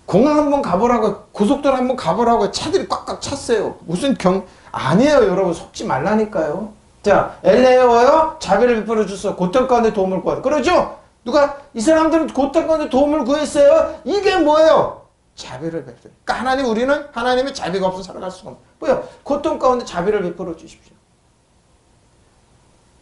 공항 한번 가보라고 고속도로 한번 가보라고 차들이 꽉꽉 찼어요. 무슨 아니에요 여러분 속지 말라니까요. 자 엘레어요 자비를 베풀어 주소 고통 가운데 도움을 구하다. 그러죠? 누가 이 사람들은 고통 가운데 도움을 구했어요. 이게 뭐예요? 자비를 베풀어. 그러니까 우리는 하나님의 자비가 없어 살아갈 수가 없어요. 뭐예요? 고통 가운데 자비를 베풀어 주십시오.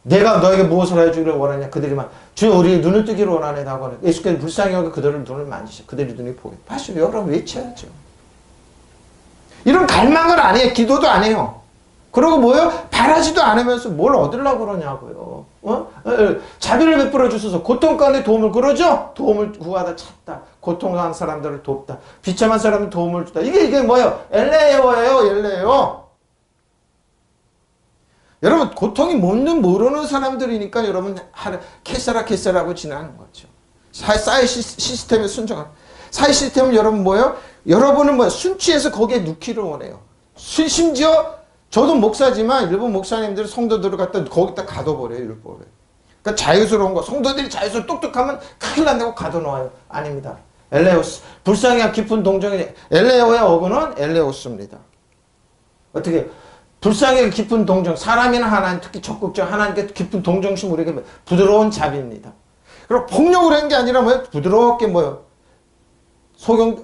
내가 너에게 무엇을 해주기를 원하냐? 그들이 막 주여 우리 눈을 뜨기를 원하네. 나고는 예수께서 불쌍히 여겨 그들을 눈을 만지셔. 그들이 눈이 보게. 사실 여러분 외쳐야죠. 이런 갈망을 안 해요. 기도도 안 해요. 그리고 뭐예요? 바라지도 않으면서 뭘 얻으려고 그러냐고요. 자비를 베풀어 주소서. 고통 가운데 도움을 그러죠? 도움을 구하다 찾다. 고통한 사람들을 돕다. 비참한 사람들 도움을 주다. 이게 뭐예요? 엘레오예요. 엘레오. 여러분 고통이 뭔지 모르는 사람들이니까 여러분 캐세라고 지나는 거죠. 사회 시스템에 순종하는. 사회 시스템은 여러분 뭐예요? 여러분은 뭐 순취해서 거기에 넣기를 원해요. 심지어 저도 목사지만 일본 목사님들 성도들을 갖다 거기다 가둬버려요. 율법에. 그러니까 자유스러운 거. 성도들이 자유스러워 똑똑하면 큰일 난다고 가둬놓아요. 아닙니다. 엘레오스. 불쌍히 깊은 동정이 엘레오의 어근은 엘레오스입니다. 어떻게 불쌍히 깊은 동정. 사람이나 하나님 특히 적극적 하나님께 깊은 동정심 우리에게 부드러운 자비입니다. 그리고 폭력을 한 게 아니라 뭐예요? 부드럽게 뭐예요?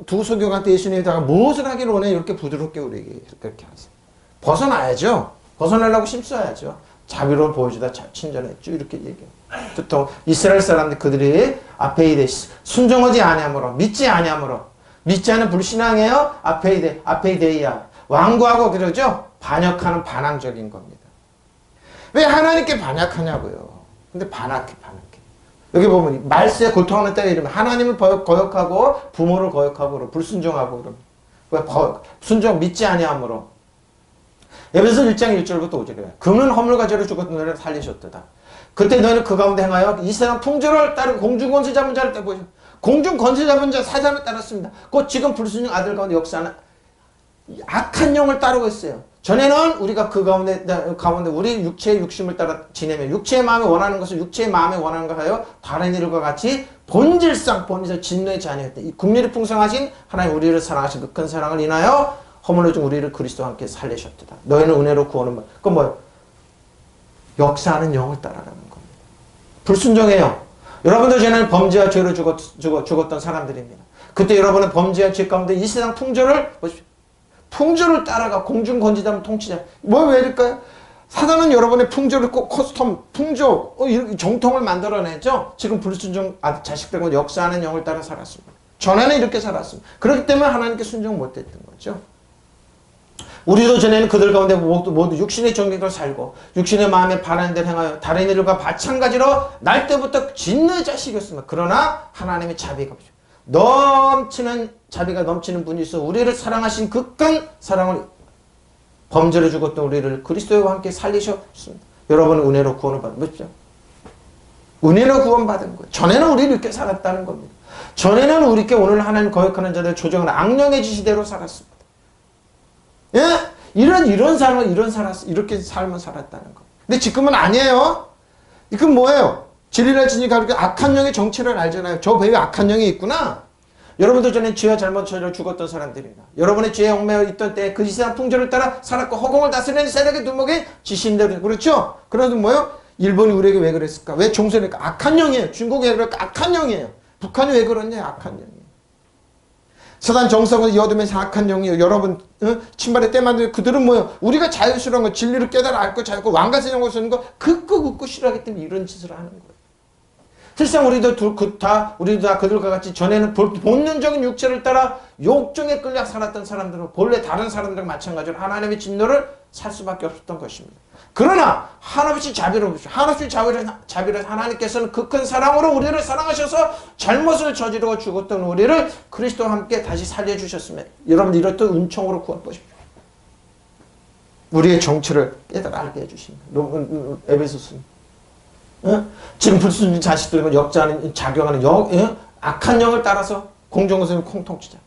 두 소경한테 예수님이다가 무엇을 하기를 원해? 이렇게 부드럽게 우리에게 그렇게 하세요. 벗어나야죠. 벗어나려고 힘써야죠. 자비로 보여주다 친절했죠. 이렇게 얘기해요. 보통 이스라엘 사람들 그들이 아페이데스 순종하지 아니하므로 믿지 아니하므로 믿지 않은 불신앙이에요. 아페이데이야 완고하고 그러죠. 반역하는 반항적인 겁니다. 왜 하나님께 반역하냐고요. 근데 반역해. 여기 보면 말세에 고통하는 때가 이러면 하나님을 거역하고 부모를 거역하고 불순종하고 그러면 순종 믿지 아니하므로 에베소 1장 1절부터 5절이에요. 금은 허물과 죄로 죽었던 너희를 살리셨도다. 그때 너희는 그 가운데 행하여 이 세상 풍조를 따르고 공중 권세 잡은 자를 따보죠. 공중 권세 잡은 자 사단을 따랐습니다. 곧 지금 불순종 아들 가운데 역사하는 악한 영을 따르고 있어요. 전에는 우리가 그 가운데 우리 육체의 육심을 따라 지내면 육체의 마음에 원하는 것을 육체의 마음에 원하는 걸 하여 다른 일과 같이 본질상 진노의 자녀였다. 이 국률이 풍성하신 하나님 우리를 사랑하신 그 큰 사랑을 인하여 허물로 중 우리를 그리스도와 함께 살리셨다. 너희는 은혜로 구원을 그건 뭐예요? 역사하는 영을 따라가는 겁니다. 불순종해요. 여러분도 전에는 범죄와 죄로 죽었던 사람들입니다. 그때 여러분은 범죄와 죄 가운데 이 세상 풍조를 보십시오. 풍조를 따라가 공중 건지자면 통치자. 왜 이럴까요? 사단은 여러분의 풍조를 꼭 커스텀, 풍조, 정통을 만들어내죠. 지금 불순종 자식들과 역사하는 영을 따라 살았습니다. 전에는 이렇게 살았습니다. 그렇기 때문에 하나님께 순종 못했던 거죠. 우리도 전에는 그들 가운데 모두 육신의 정욕대로 살고 육신의 마음에 바라는 대로 행하여 다른 일과 마찬가지로 날 때부터 진노의 자식이었습니다. 그러나 하나님의 자비가 없죠. 넘치는 자비가 넘치는 분이 있어 우리를 사랑하신 그 큰 사랑을 범죄로 죽었던 우리를 그리스도와 함께 살리셨습니다. 여러분은 은혜로 구원을 받으십시오. 은혜로 구원받은 거예요. 전에는 우리를 이렇게 살았다는 겁니다. 전에는 우리께 오늘 하나님 거역하는 자들 조정하는 악령의 지시대로 살았습니다. 예? 이런 삶을 이렇게 삶을 살았다는 거. 근데 지금은 아니에요. 이건 뭐예요? 진리를 지니 가르쳐 악한 영의 정체를 알잖아요. 저 배에 악한 영이 있구나. 여러분도 전에 죄와 잘못을 죽었던 사람들입니다. 여러분의 죄에 얽매여 있던 때 그 이상 풍조를 따라 살았고 허공을 다스리는 세력의 두목에 지신대로 그렇죠? 그래도 뭐예요? 일본이 우리에게 왜 그랬을까? 왜 종소리니까 악한 영이에요. 중국이 왜 그럴까? 악한 영이에요. 북한이 왜 그러냐? 악한 영이에요. 사단 정성을 이어두면서 악한 영이에요. 여러분 신발에 때 만들고 그들은 뭐예요? 우리가 자유스러운 거 진리를 깨달아 알고 자유고 왕가세정을 쓰는 거 긋고 싫어하기 때문에 이런 짓을 하는 거예요. 실상 우리도 다 그들과 같이 전에는 본능적인 육체를 따라 욕정에 끌려 살았던 사람들은 본래 다른 사람들과 마찬가지로 하나님의 진노를 살 수밖에 없었던 것입니다. 그러나 한없이 자비로 하나님께서는 그 큰 사랑으로 우리를 사랑하셔서 잘못을 저지르고 죽었던 우리를 그리스도와 함께 다시 살려주셨으면 여러분 이렇듯 은총으로 구원보십시오. 우리의 정체를 깨달아 알게 해주십니다. 에베소서 지금 불순종 자식들과 역자하는 작용하는 악한 영을 따라서 공정선을 콩통치자.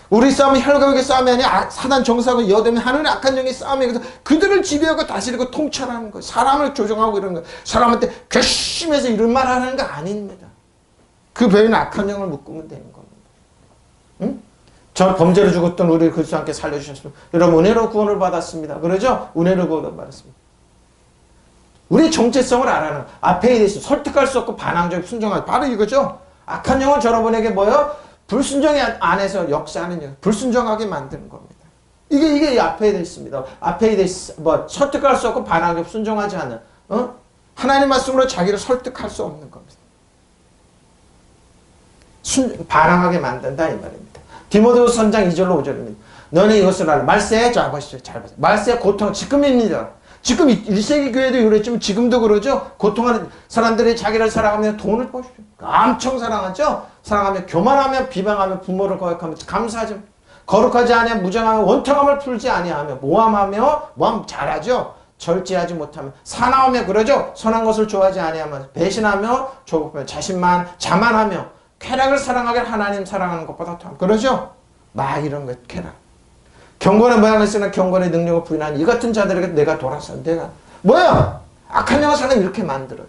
우리 싸움은 혈과의 싸움이 아니라 사단 정사하고 여대면 하늘의 악한 영의 싸움이거든. 그들을 지배하고 다스리고 통찰하는 거예요. 사람을 조종하고 이런 거예요. 사람한테 괘씸해서 이런 말 하는 거 아닙니다. 그 배에는 악한 영을 묶으면 되는 겁니다. 응? 저 범죄로 죽었던 우리를 그리스도와 함께 살려주셨습니다. 여러분 은혜로 구원을 받았습니다. 그러죠? 은혜로 구원을 받았습니다. 우리의 정체성을 알아는 앞에 대해서 설득할 수 없고 반항적 순종하지 바로 이거죠. 악한 영은 여러분에게 뭐예요? 불순종의 안에서 역사하는 영, 불순종하게 만드는 겁니다. 이게 앞에 있습니다. 앞에 대해서 설득할 수 없고 반항적 순종하지 않는 하나님 말씀으로 자기를 설득할 수 없는 겁니다. 반항하게 만든다 이 말입니다. 디모데후서 3장 2절로 5절입니다. 너는 이것을 알아. 말세에 잘 보십시오. 말세의 고통 지금입니다. 지금 1세기 교회도 이랬지만 지금도 그러죠. 고통하는 사람들이 자기를 사랑하며 돈을 보십시오. 엄청 사랑하죠. 사랑하며 교만하며 비방하며 부모를 거역하며 감사하죠. 거룩하지 아니하며 무정하며 원통함을 풀지 아니하며 모함하며 모함 잘하죠. 절제하지 못하면 사나우며 그러죠. 선한 것을 좋아하지 아니하며 배신하며 조급하며 자신만 자만하며 쾌락을 사랑하게 하나님 사랑하는 것보다 더 그러죠. 막 이런 것 쾌락. 경건의 모양을 쓰나 경건의 능력을 부인하는 이 같은 자들에게 내가 돌아서 내가 뭐야? 악한 영을 사람 이렇게 만들어요.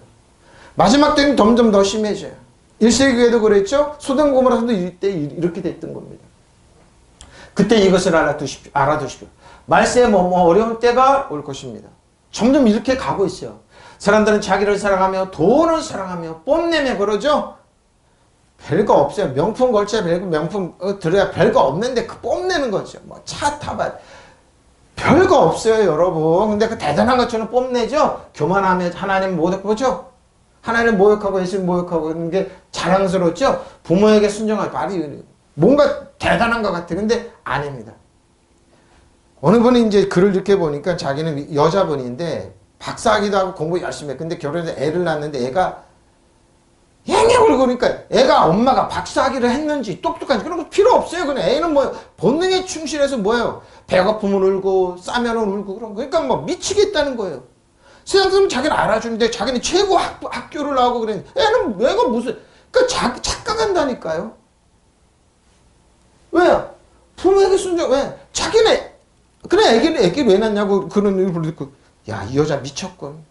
마지막 때는 점점 더 심해져요. 1세기에도 그랬죠. 소돔 고모라서도 이때 이렇게 됐던 겁니다. 그때 이것을 알아두십시오. 말세에 어려운 때가 올 것입니다. 점점 이렇게 가고 있어요. 사람들은 자기를 사랑하며 돈을 사랑하며 뽐내며 그러죠. 별거 없어요. 명품 걸쳐야 별거 명품 들어야 별거 없는데 그 뽐내는 거죠. 뭐 차 타봐 별거 없어요, 여러분. 근데 그 대단한 것처럼 뽐내죠. 교만하며 하나님 모독하죠. 하나님 모욕하고 예수님 모욕하고 그런 게 자랑스럽죠. 부모에게 순종할 말이 뭔가 대단한 것 같아. 근데 아닙니다. 어느 분이 이제 글을 이렇게 보니까 자기는 여자분인데 박사하기도 하고 공부 열심히 해. 근데 결혼해서 애를 낳았는데 애가 행역을 그러니까 애가 엄마가 박사하기를 했는지 똑똑한지 그런 거 필요 없어요. 그냥 애는 뭐 본능에 충실해서 뭐예요. 배고프면 울고 싸면 울고 그런 거. 그러니까 뭐 미치겠다는 거예요. 세상 사람은 자기를 알아주는데 자기는 최고 학교를 나오고 그랬는데 애는 애가 무슨 그러니까 착각한다니까요. 왜요? 부모에게 순종 왜? 자기네 그래 애기를 왜 낳냐고 그런 일을 듣고 야 이 여자 미쳤군.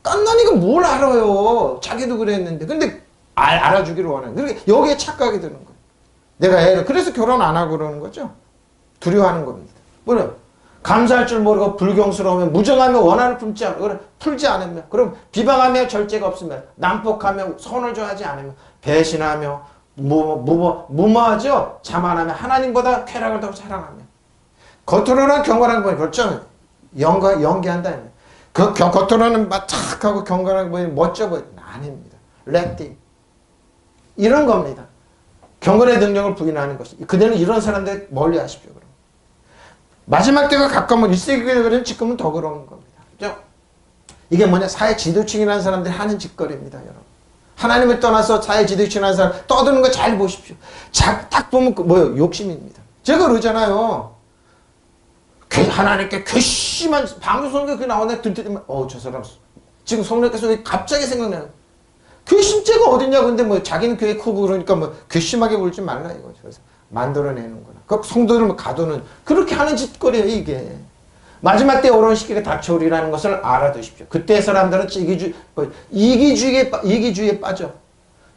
깐난이가 뭘 알아요. 자기도 그랬는데 근데 알아주기를 원하는 그러니까 여기에 착각이 드는 거예요. 내가 애를 그래서 결혼 안 하고 그러는 거죠. 두려워하는 겁니다. 뭐래요? 감사할 줄 모르고 불경스러우면 무정하며 원한을 풀지 않으며 그럼 비방하며 절제가 없으면 난폭하며 선을 좋아하지 않으며 배신하며 무모하죠. 자만하며 하나님보다 쾌락을 더 사랑하며 겉으로는 경건한 거 그렇죠. 연기한다. 겉으로는 막 착하고 경건한 거 멋져 보이는 아닙니다. 렛띵 이런 겁니다. 경건의 능력을 부인하는 것이 그대는 이런 사람들 멀리 하십시오. 그럼. 마지막 때가 가까우면 1세기에 그런 지금은 더 그런 겁니다. 그죠? 이게 뭐냐 사회 지도층이라는 사람들이 하는 짓거리입니다. 여러분. 하나님을 떠나서 사회 지도층이라는 사람 떠드는 거 잘 보십시오. 딱 보면 뭐예요? 욕심입니다. 제가 그러잖아요. 하나님께 괘씸한 방송에 그 나오네 들으면 저 사람 지금 성령께서 갑자기 생각나요. 괘씸죄가 어딨냐 근데 뭐 자기는 교회 크고 그러니까 뭐 괘씸하게 굴지 말라 이거죠. 그래서 만들어내는구나. 그 성도들을 가두는 그렇게 하는 짓거리예요 이게. 마지막 때 어려운 시기가 닥쳐오리라는 것을 알아두십시오. 그때 사람들은 이기주의에 빠져.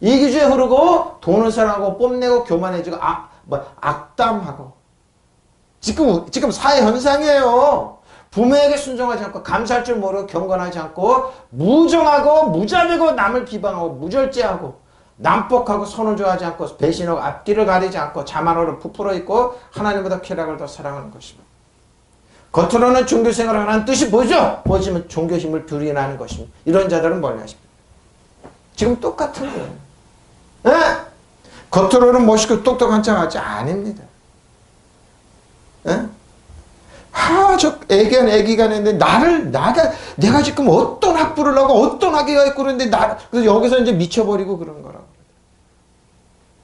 이기주의에 흐르고 돈을 사랑하고 뽐내고 교만해지고 악담하고 지금 사회 현상이에요. 부모에게 순종하지 않고 감사할 줄 모르고 경건하지 않고 무정하고 무자비고 남을 비방하고 무절제하고 난폭하고 선을 좋아하지 않고 배신하고 앞뒤를 가리지 않고 자만으로 부풀어 있고 하나님보다 쾌락을 더 사랑하는 것입니다. 겉으로는 종교생활을 하는 뜻이 뭐죠? 보시면 종교심을 부인하는 것입니다. 이런 자들은 멀리 하십니다. 지금 똑같은 거예요. 네? 겉으로는 멋있고 똑똑한 척하지 아닙니다. 네? 저 애기가 있는데 내가 지금 어떤 학부를 하고 어떤 학위가 있고 그런데 그래서 여기서 이제 미쳐버리고 그런 거라고.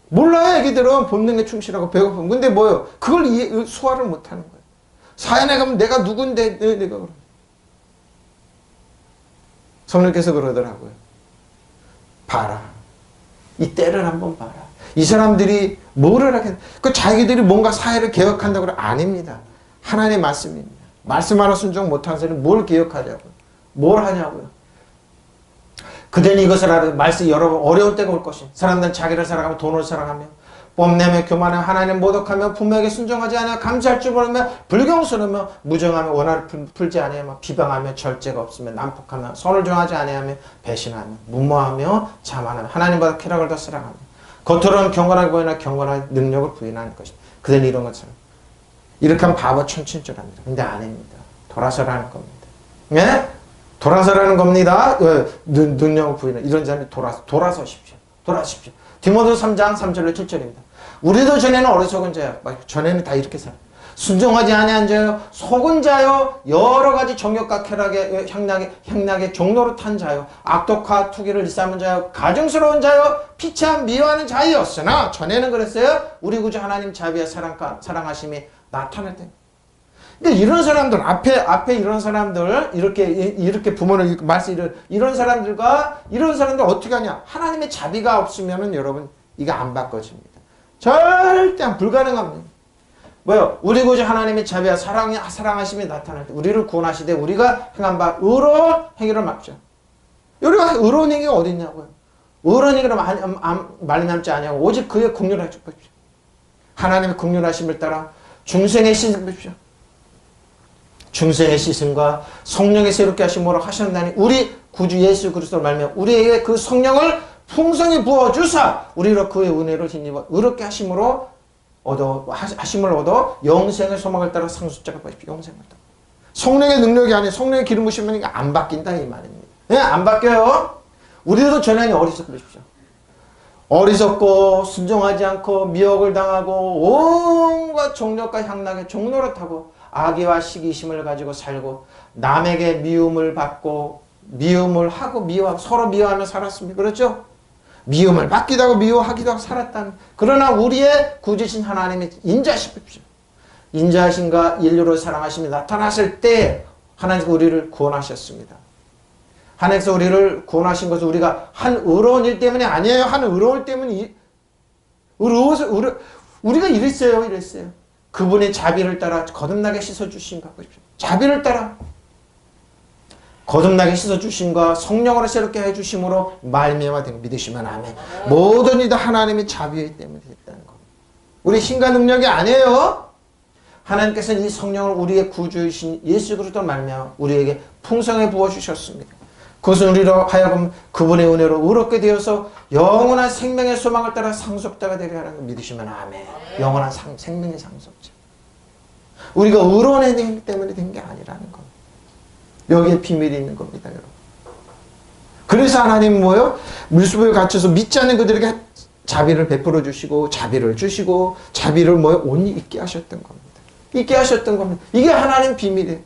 몰라요, 애기들은 본능에 충실하고 배고픔. 근데 뭐요? 그걸 소화를 못 하는 거예요. 사연에 가면 내가 누군데, 내가 그러. 성령께서 그러더라고요. 봐라. 이 때를 한번 봐라. 이 사람들이 뭐를 하겠, 자기들이 뭔가 사회를 개혁한다고 그래? 아닙니다. 하나님의 말씀입니다. 말씀 하나 순종 못하는 사람이 뭘 개혁하냐고요. 뭘 하냐고요. 그대는 이것을 알아. 말씀이 여러분 어려운 때가 올 것이. 사람들은 자기를 사랑하며 돈을 사랑하며 뽐내며 교만하며 하나님 모독하며 부모에게 순종하지 않으며 감사할 줄 모르며 불경스러우며 무정하며 원한을 풀지 않으며 비방하며 절제가 없으며 난폭하며 선을 좋아하지 않으며 배신하며 무모하며 자만하며 하나님보다 쾌락을 더 사랑하며 겉으로는 경건하게 보이나 경건한 능력을 부인하는 것입니다. 그대는 이런 것처럼 이렇게 하면 바보 천치인 줄 압니다. 근데 아닙니다. 돌아서라는 겁니다. 예? 돌아서라는 겁니다. 능력을 부인하는 이런 사람이 돌아서십시오. 돌아서십시오. 디모데 3장 3절로 7절입니다. 우리도 전에는 어리석은 자요. 전에는 다 이렇게 살아요. 순종하지 아니한 자요. 속은 자요. 여러 가지 정욕과 쾌락의 향락의 종로로 탄 자요. 악독과 투기를 일삼은 자요. 가증스러운 자요. 피참 미워하는 자였으나 전에는 그랬어요. 우리 구주 하나님 자비와 사랑하심이 나타날 때 그러니까 이런 사람들, 앞에 이런 사람들, 이렇게 부모를 이런 사람들 어떻게 하냐? 하나님의 자비가 없으면은 여러분, 이거 안 바꿔집니다. 절대 불가능합니다. 뭐요? 우리 구주 하나님의 자비와 사랑하심이 나타날 때, 우리를 구원하시되, 우리가 행한 바, 의로운 행위를 막죠. 우리가 의로운 행위가 어디 있냐고요? 의로운 행위를 말미암지 아니하고, 오직 그의 긍휼을 주십시오. 하나님의 긍휼하심을 따라 중생의 씻음 보십시오. 중생의 씻음과 성령의 새롭게 하심으로 하셨나니 우리 구주 예수 그리스도를 말미암아 우리에게 그 성령을 풍성히 부어주사 우리로 그의 은혜를 힘입어 의롭게 하심을 얻어 영생의 소망을 따라 상속자가 보십시오. 영생을 따라. 성령의 능력이 아니라 성령의 기름 부으시면 안 바뀐다 이 말입니다. 네, 안 바뀌어요. 우리도 전형이 어리석고 보십시오. 어리석고 순종하지 않고 미혹을 당하고 온갖 종력과 향락에 종노릇하고 악의와 시기심을 가지고 살고 남에게 미움을 받고 미움을 하고 미워하고 서로 미워하며 살았습니다. 그렇죠? 미움을 받기도 하고 미워하기도 하고 살았다는. 그러나 우리의 구주신 하나님의 인자하십시오. 인자하심과 인류를 사랑하심이 나타났을 때 하나님께서 우리를 구원하셨습니다. 하나님께서 우리를 구원하신 것은 우리가 한 의로운 일 때문이 아니에요. 한 의로운 일 때문이 우리가 이랬어요. 그분의 자비를 따라 거듭나게 씻어주신가 보십시오. 자비를 따라 거듭나게 씻어주신과 성령으로 새롭게 해주심으로 말미암아 된 믿으시면 아멘. 모든 일다 하나님의 자비 때문에 됐다는 겁니다. 우리 힘과 능력이 아니에요. 하나님께서는 이 성령을 우리의 구주이신 예수 그리스도로 말미암아 우리에게 풍성히 부어주셨습니다. 그것은 우리로 하여금 그분의 은혜로 의롭게 되어서 영원한 생명의 소망을 따라 상속자가 되게 하는 걸 믿으시면 아멘. 영원한 생명의 상속자. 우리가 의로운 행위 때문에 된 게 아니라는 겁니다. 여기에 비밀이 있는 겁니다, 여러분. 그래서 하나님 뭐예요? 물수부에 갇혀서 믿지 않는 그들에게 자비를 베풀어 주시고 자비를 주시고 자비를 뭐예요? 온전히 있게 하셨던 겁니다. 있게 하셨던 겁니다. 이게 하나님 비밀이에요.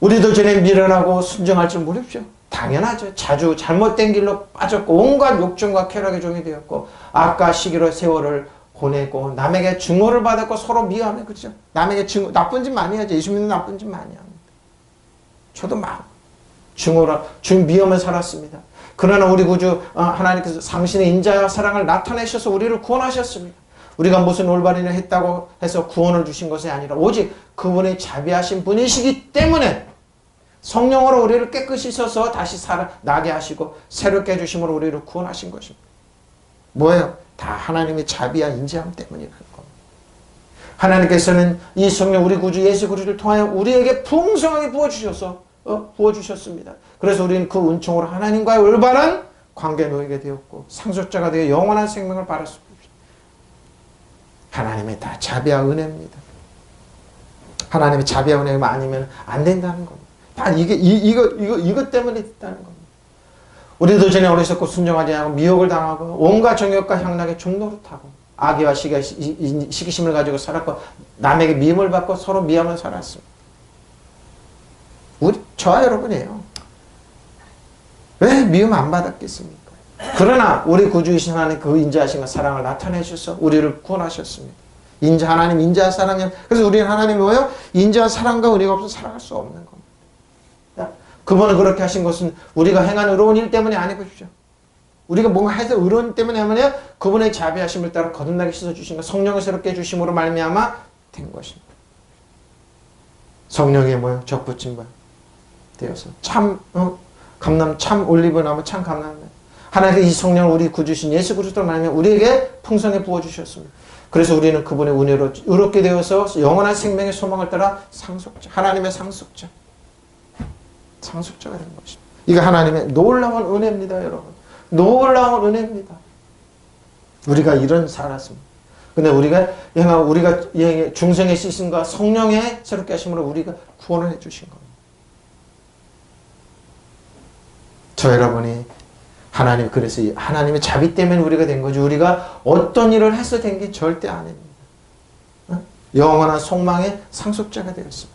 우리도 전에 미련하고 순종할 줄 모르십시오. 당연하죠. 자주 잘못된 길로 빠졌고 온갖 욕정과 쾌락의 종이 되었고 악과 시기로 세월을 보내고 남에게 증오를 받았고 서로 미워하면 그렇죠. 남에게 나쁜 짓 많이 하죠. 예수 믿는 나쁜 짓 많이 합니다. 저도 막 미워하며 살았습니다. 그러나 우리 구주 하나님께서 당신의 인자와 사랑을 나타내셔서 우리를 구원하셨습니다. 우리가 무슨 올바른 일을 했다고 해서 구원을 주신 것이 아니라 오직 그분의 자비하신 분이시기 때문에 성령으로 우리를 깨끗이 씻어서 다시 나게 하시고 새롭게 해주심으로 우리를 구원하신 것입니다. 뭐예요? 다 하나님의 자비와 인자함 때문이라는 겁니다. 하나님께서는 이 성령 우리 구주 예수 그리스도를 통하여 우리에게 풍성하게 부어주셨습니다. 그래서 우리는 그 은총으로 하나님과의 올바른 관계에 놓이게 되었고 상속자가 되어 영원한 생명을 받았습니다. 하나님의 다 자비와 은혜입니다. 하나님의 자비와 은혜가 아니면 안 된다는 겁니다. 다 이것 때문에 됐다는 겁니다. 우리도 전에 어리석고 순종하지 않고 미혹을 당하고 온갖 정욕과 향락에 종노릇하고 악의와 시기심을 가지고 살았고 남에게 미움을 받고 서로 미워하며 살았습니다. 저와 여러분이에요. 왜 미움 안 받았겠습니까? 그러나 우리 구주이신 하나님 그 인자하심과 사랑을 나타내 주셔서 우리를 구원하셨습니다. 하나님 인자와 사랑이 그래서 우리는 하나님이 뭐예요? 인자와 사랑과 은혜가 없어서 살아갈 수 없는 겁니다. 그분은 그렇게 하신 것은 우리가 행한 의로운 일 때문이 아니고 보십시오. 우리가 뭔가 해서 의로운 일 때문이 아니라 그분의 자비하심을 따라 거듭나게 씻어주신 것 성령을 새롭게 해주심으로 말미암아 된 것입니다. 성령의 뭐예요? 적붙임 되어서 참 올리브나무 참 감람나무 하나님의 이 성령을 우리 구주신 예수 그리스도로 말미암아 우리에게 풍성히 부어주셨습니다. 그래서 우리는 그분의 은혜로 의롭게 되어서 영원한 생명의 소망을 따라 상속자 하나님의 상속자가 된 것입니다. 이거 하나님의 놀라운 은혜입니다, 여러분. 놀라운 은혜입니다. 우리가 이런 살았습니다. 근데 우리가 중생의 씻음과 성령의 새롭게 하심으로 우리가 구원을 해주신 겁니다. 저 여러분이 그래서 하나님의 자비 때문에 우리가 된 거지 우리가 어떤 일을 해서 된 게 절대 아닙니다. 영원한 속망의 상속자가 되었습니다.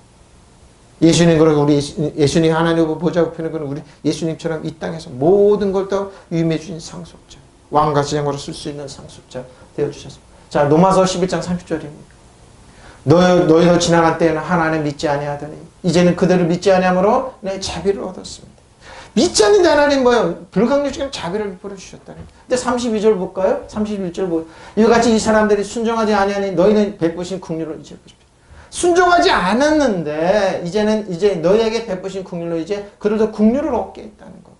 예수님 하나님을 보자고 표현한 것은 우리 예수님처럼 이 땅에서 모든 걸 다 위임해 주신 상속자. 왕과 제장으로 쓸 수 있는 상속자 되어주셨습니다. 자, 로마서 11장 30절입니다. 너희도 지나간 때에는 하나님 믿지 아니하더니 이제는 그들을 믿지 아니함으로 내 자비를 얻었습니다. 믿지 않는데 하나님 뭐예요? 불강력적인 자비를 베풀어 주셨다는 거예요. 근데 32절 볼까요? 31절 뭐 이와 같이 이 사람들이 순종하지 아니하니 너희는 베푸신 긍휼을 이제 보십시오. 순종하지 않았는데 이제 너희에게 베푸신 긍휼로 이제 그들도 긍휼을 얻게 했다는 거.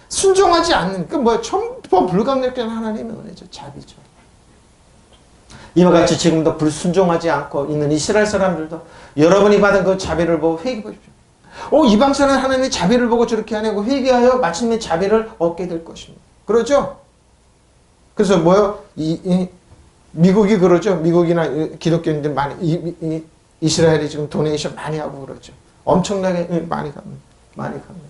순종하지 않는 그 뭐 전부 불강력적인 하나님의 은혜죠. 자비죠. 이와 같이 지금도 불순종하지 않고 있는 이스라엘 사람들도 여러분이 받은 그 자비를 보고 회개해 보십시오. 이방 사람 하나님의 자비를 보고 저렇게 하냐고 회개하여 마침내 자비를 얻게 될 것입니다. 그렇죠? 그래서 뭐요? 미국이 그러죠. 미국이나 기독교인들 많이 이스라엘이 지금 도네이션 많이 하고 그러죠. 엄청나게 많이 갑니다. 많이 갑니다.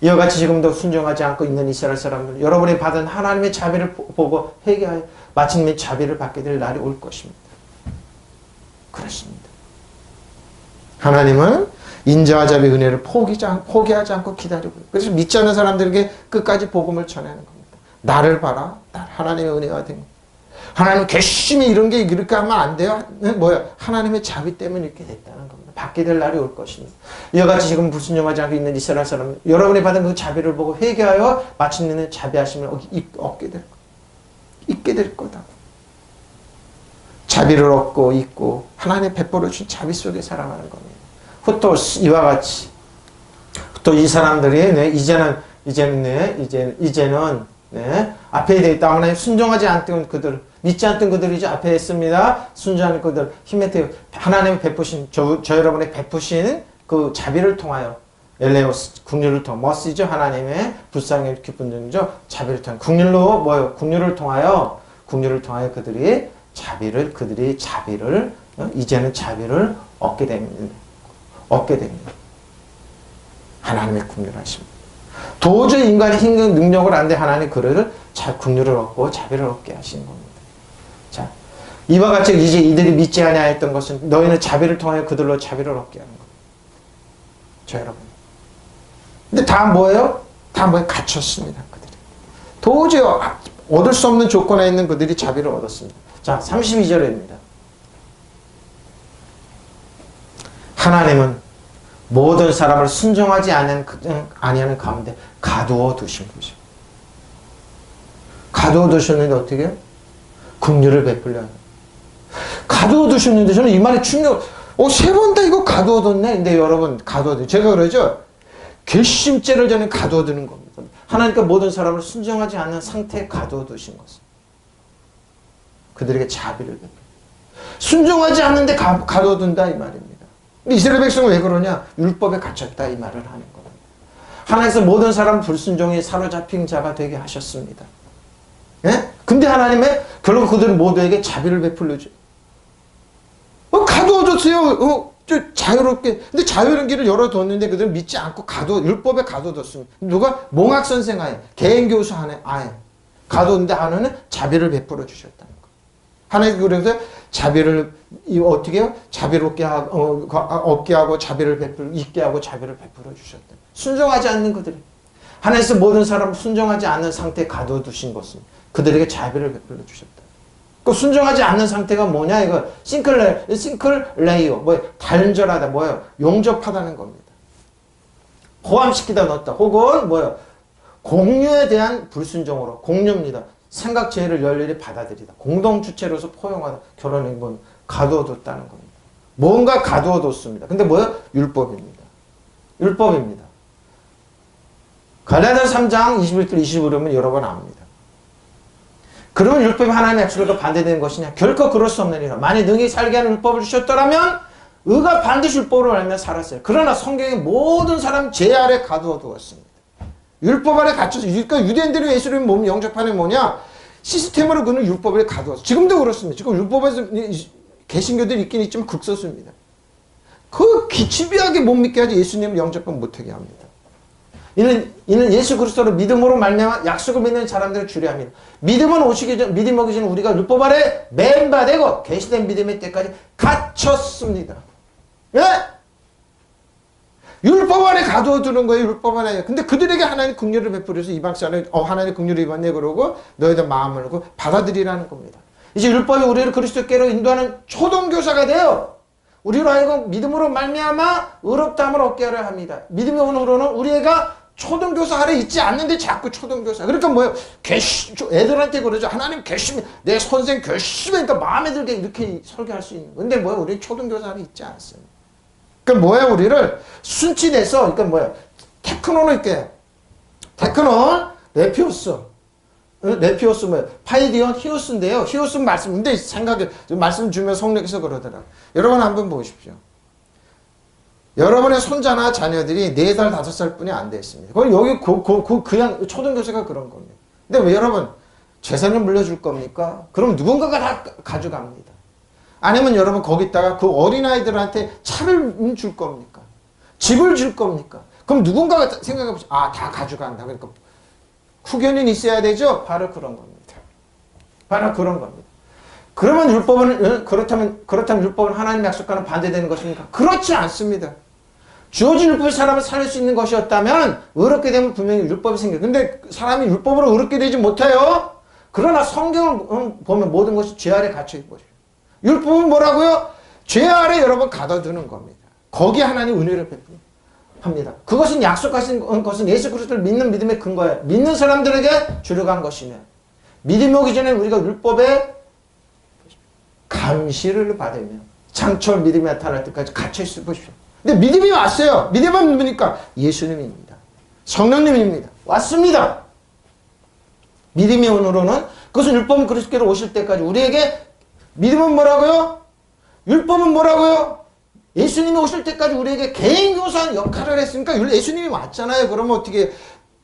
이와 같이 지금도 순종하지 않고 있는 이스라엘 사람들, 여러분이 받은 하나님의 자비를 보고 회개하여 마침내 자비를 받게 될 날이 올 것입니다. 그렇습니다. 하나님은 인자와 자비 은혜를 포기하지 않고 기다리고 있어요. 그래서 믿지 않는 사람들에게 끝까지 복음을 전하는 겁니다. 나를 봐라. 하나님의 은혜가 된 거예요. 하나님 괘씸히 이런 게 이렇게 하면 안 돼요. 뭐야? 하나님의 자비 때문에 이렇게 됐다는 겁니다. 받게 될 날이 올 것입니다. 이와 같이 지금 불순종하지 않고 있는 이스라엘 사람, 여러분이 받은 그 자비를 보고 회개하여 마침내는 자비하심을 얻게 될 거다. 있게 될 거다. 자비를 얻고 있고 하나님 베풀어 주신 자비 속에 살아가는 겁니다. 또 이와 같이 또 이 사람들이 이제는 앞에 되어 있다. 하나님 순종하지 않던 그들, 믿지 않던 그들이 이제 앞에 있습니다. 순종하는 그들, 힘에 태워 하나님이 베푸신 저 여러분의 베푸신 그 자비를 통하여 엘레오스 긍휼을 통해 머시죠. 하나님의 불쌍히 기쁜 중이죠. 자비를 통해 긍휼로 뭐요? 긍휼을 통하여 그들이 자비를 이제는 자비를 얻게 됩니다. 하나님의 긍휼하십니다. 도저히 인간의 힘과 능력을 안 돼 하나님 그를 긍휼을 얻고 자비를 얻게 하시는 겁니다. 자, 이와 같이 이제 이들이 믿지 아니하였던 것은 너희는 자비를 통하여 그들로 자비를 얻게 하는 겁니다. 저 여러분. 근데 다 뭐예요? 갇혔습니다. 그들이. 도저히 얻을 수 없는 조건에 있는 그들이 자비를 얻었습니다. 자, 32절입니다. 하나님은 모든 사람을 순종하지 아니하는 가운데 가두어 두신 거죠. 가두어 두셨는데 어떻게 해요? 긍휼을 베풀려 하는. 가두어 두셨는데 저는 이 말이 충격. 세 번 다 이거 가두어 뒀네. 근데 여러분 가두어 두. 제가 그러죠. 괘씸죄를 저는 가두어 두는 겁니다. 하나님께 모든 사람을 순종하지 않는 상태에 가두어 두신 것은 그들에게 자비를 베풀. 순종하지 않는데 가두어 둔다 이 말입니다. 이스라엘 백성은 왜 그러냐? 율법에 갇혔다 이 말을 하는 겁니다. 하나님께서 모든 사람 불순종에 사로잡힌 자가 되게 하셨습니다. 예? 근데 하나님의 결국 그들 모두에게 자비를 베풀려줘. 가두어줬어요. 자유롭게. 근데 자유로운 길을 열어뒀는데 그들은 믿지 않고 율법에 가둬뒀습니다. 누가? 몽학 선생 하에, 개인교수 아에 가뒀는데 하나님은 자비를 베풀어 주셨다는 거. 하나님 그래서 자비를 어떻게 해요? 자비롭게 얻게 하고 자비를 있게 하고 자비를 베풀어 주셨다. 순종하지 않는 그들이 하나님께서 모든 사람을 순종하지 않는 상태에 가둬두신 것은 그들에게 자비를 베풀어 주셨다. 그 순종하지 않는 상태가 뭐냐? 이거 싱클레이어 단절하다 뭐예요? 용접하다는 겁니다. 포함시키다 넣었다. 혹은 뭐예요? 공유에 대한 불순종으로 공유입니다. 생각 제의를 열렬히 받아들이다. 공동주체로서 포용하다. 결혼에 뭐 가두어뒀다는 겁니다. 뭔가 가두어뒀습니다. 근데 뭐예요? 율법입니다. 갈라디아서 3장 21절 25절은 여러 번 나옵니다. 그러면 율법이 하나님의 약속과 반대되는 것이냐? 결코 그럴 수 없느니라. 만일 능히 살게 하는 율법을 주셨더라면 의가 반드시 율법으로 알면 살았어요. 그러나 성경의 모든 사람 죄 아래 가두어두었습니다. 율법 아래 갇혀서, 그러니까 유대인들이 예수님의 몸 영접하는 뭐냐? 시스템으로 그는 율법에 가두었어. 지금도 그렇습니다. 지금 율법에서 개신교들이 있긴 있지만 극소수입니다. 그 기치비하게 못 믿게 하지 예수님을 영접하면 못하게 합니다. 이는 예수 그리스도로 믿음으로 말미암아 약속을 믿는 사람들을 주례합니다. 믿음이 오기 전에 우리가 율법 아래 맨바되고 계시된 믿음의 때까지 갇혔습니다. 예? 율법 안에 가두어두는 거예요. 율법 안에. 근데 그들에게 하나님 긍휼을 베풀어서 이방 사람이 하나님 긍휼을 입었네 그러고 너희들 마음을 열고 받아들이라는 겁니다. 이제 율법이 우리를 그리스도께로 인도하는 초등교사가 돼요. 우리로 하여금 믿음으로 말미암아 의롭다함을 얻게 하려 합니다. 믿음의 오늘로는 우리가 초등교사 아래 있지 않는데 자꾸 초등교사. 그러니까 뭐예요? 애들한테 그러죠. 하나님 괘씸해. 내 선생 괘씸하니까 마음에 들게 이렇게 설교할 수 있는. 근데 뭐예요? 우리 초등교사 아래 있지 않습니다. 그러니까 뭐예요? 우리를 순치내서, 그러니까 뭐예요? 테크노는 있게. 테크노, 레피오스 뭐예요? 파이디온 히오스인데요. 히오스 말씀인데 생각에 말씀 주면 성령께서 그러더라고요. 여러분 한번 보십시오. 여러분의 손자나 자녀들이 4살, 5살 뿐이 안 됐습니다. 그럼 여기 그냥 초등교사가 그런 겁니다. 근데 왜 여러분 재산을 물려줄 겁니까? 그럼 누군가가 다 가져갑니다. 아니면 여러분 거기다가 그 어린아이들한테 차를 줄 겁니까? 집을 줄 겁니까? 그럼 누군가가 생각해 보시죠. 아, 다 가져간다. 그러니까 후견인 있어야 되죠? 바로 그런 겁니다. 바로 그런 겁니다. 그러면 율법은, 그렇다면 율법은 하나님 약속과는 반대되는 것입니까? 그렇지 않습니다. 주어진 율법이 사람을 살릴 수 있는 것이었다면 의롭게 되면 분명히 율법이 생겨요. 근데 사람이 율법으로 의롭게 되지 못해요. 그러나 성경을 보면 모든 것이 죄 아래 갇혀 있거든요. 율법은 뭐라고요? 죄 아래 여러분 가둬두는 겁니다. 거기에 하나님 은혜를 베풀합니다. 그것은 약속하신 것은 예수 그리스도를 믿는 믿음의 근거예요. 믿는 사람들에게 주려고 한 것이며 믿음이 오기 전에 우리가 율법의 감시를 받으며 장철 믿음이 나타날 때까지 갇혀있어 보십시오. 근데 믿음이 왔어요. 믿음은 누굽니까? 예수님입니다. 성령님입니다. 왔습니다. 믿음의 은으로는 그것은 율법은 그리스도께로 오실 때까지 우리에게 믿음은 뭐라고요? 율법은 뭐라고요? 예수님이 오실 때까지 우리에게 개인교사 역할을 했으니까 예수님이 왔잖아요. 그러면 어떻게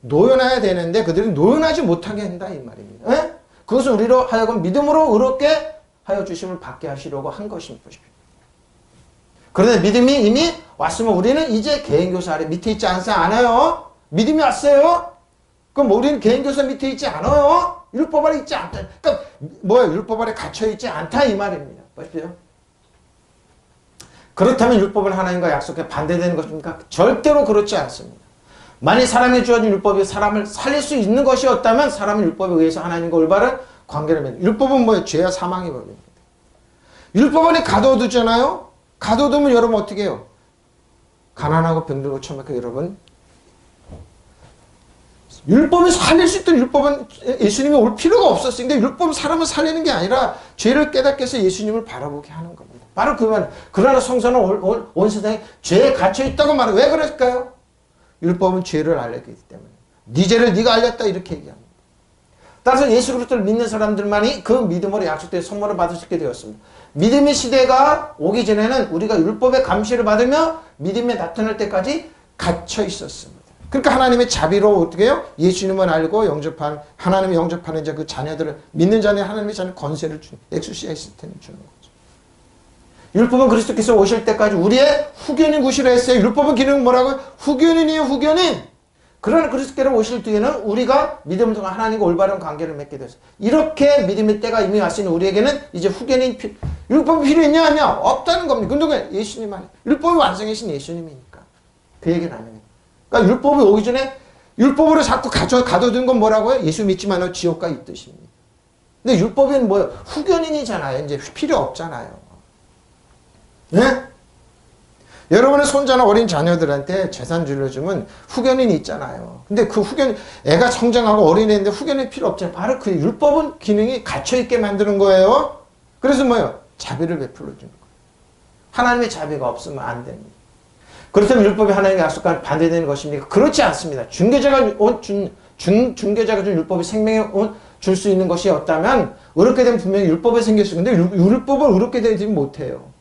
노연해야 되는데 그들이 노연하지 못하게 한다 이 말입니다. 에? 그것은 우리로 하여금 믿음으로 의롭게 하여 주심을 받게 하시려고 한 것입니다. 그런데 믿음이 이미 왔으면 우리는 이제 개인교사 아래 밑에 있지 않아요? 믿음이 왔어요? 그럼 우리는 개인교사 밑에 있지 않아요? 율법 아래 있지 않다. 그러니까 뭐예요? 율법 아래 갇혀있지 않다 이 말입니다. 보십시오. 그렇다면 율법은 하나님과 약속에 반대되는 것입니까? 절대로 그렇지 않습니다. 만일 사람이 주어진 율법이 사람을 살릴 수 있는 것이었다면 사람은 율법에 의해서 하나님과 올바른 관계를 맺는. 율법은 뭐예요? 죄와 사망의 법입니다. 율법 안에 가둬두잖아요? 가둬두면 여러분 어떻게 해요? 가난하고 병들고 처먹고 여러분 율법을 살릴 수 있던 율법은 예수님이 올 필요가 없었어요. 근데 율법은 사람을 살리는 게 아니라 죄를 깨닫게 해서 예수님을 바라보게 하는 겁니다. 바로 그 말. 그러나 성서는 온 세상에 죄에 갇혀있다고 말해요. 왜 그럴까요? 율법은 죄를 알렸기 때문에. 네 죄를 네가 알렸다 이렇게 얘기합니다. 따라서 예수 그리스도를 믿는 사람들만이 그 믿음으로 약속된 선물을 받을 수 있게 되었습니다. 믿음의 시대가 오기 전에는 우리가 율법의 감시를 받으며 믿음에 나타날 때까지 갇혀 있었습니다. 그러니까 하나님의 자비로 어떻게 해요? 예수님을 알고 영접한 하나님을 영접하는 이제 그 자녀들을 믿는 자녀 하나님의 자녀 권세를 주는 엑수시아 시스템을 주는 거죠. 율법은 그리스도께서 오실 때까지 우리의 후견인 구시라 했어요. 율법은 기능은 뭐라고요? 후견인이에요. 후견인. 그러나 그리스도께로 오실 뒤에는 우리가 믿음을 통해 하나님과 올바른 관계를 맺게 됐어요. 이렇게 믿음의 때가 이미 왔으니 우리에게는 이제 후견인 율법이 필요했냐 하냐? 없다는 겁니다. 근데 예수님 안에 율법이 완성이신 예수님이니까 그 얘기는 아닙니다. 그러니까 율법이 오기 전에 율법으로 자꾸 가둬둔 건 뭐라고요? 예수 믿지만 너 지옥 가 이 뜻입니다. 근데 율법은 뭐예요? 후견인이잖아요. 이제 필요 없잖아요. 네? 여러분의 손자나 어린 자녀들한테 재산 줄여주면 후견인이 있잖아요. 근데 그 애가 성장하고 어린애인데 후견이 필요 없잖아요. 바로 그 율법은 기능이 갇혀있게 만드는 거예요. 그래서 뭐예요? 자비를 베풀어 주는 거예요. 하나님의 자비가 없으면 안 됩니다. 그렇다면 율법이 하나님의 약속과 반대되는 것입니까? 그렇지 않습니다. 중개자가 준 율법이 생명에 줄 수 있는 것이었다면 의롭게 되면 분명히 율법에 생겼을 건데 율법은 의롭게 되지 못해요.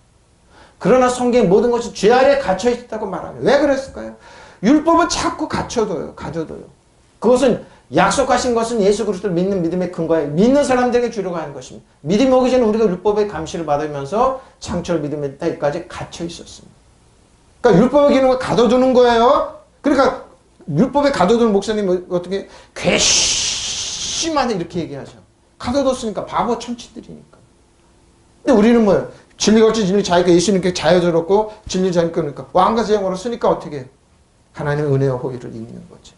그러나 성경의 모든 것이 죄 아래 갇혀 있다고 말합니다. 왜 그랬을까요? 율법은 자꾸 가져둬요. 그것은 약속하신 것은 예수 그리스도를 믿는 믿음의 근거에 믿는 사람들에게 주려고 하는 것입니다. 믿음이 오기 전에 우리가 율법의 감시를 받으면서 창철 믿음의 때까지 갇혀 있었습니다. 그러니까 율법의 기능을 가둬두는 거예요. 그러니까 율법에 가둬두는 목사님은 어떻게 괘씸하다 이렇게 얘기하죠. 가둬뒀으니까 바보 천치들이니까. 근데 우리는 뭐예요? 진리가 어찌 진리 자유가 예수님께 자유스럽고 진리 자유 그러니까 왕과 제왕으로 쓰니까 어떻게 해요? 하나님의 은혜와 호의를 입는 거죠.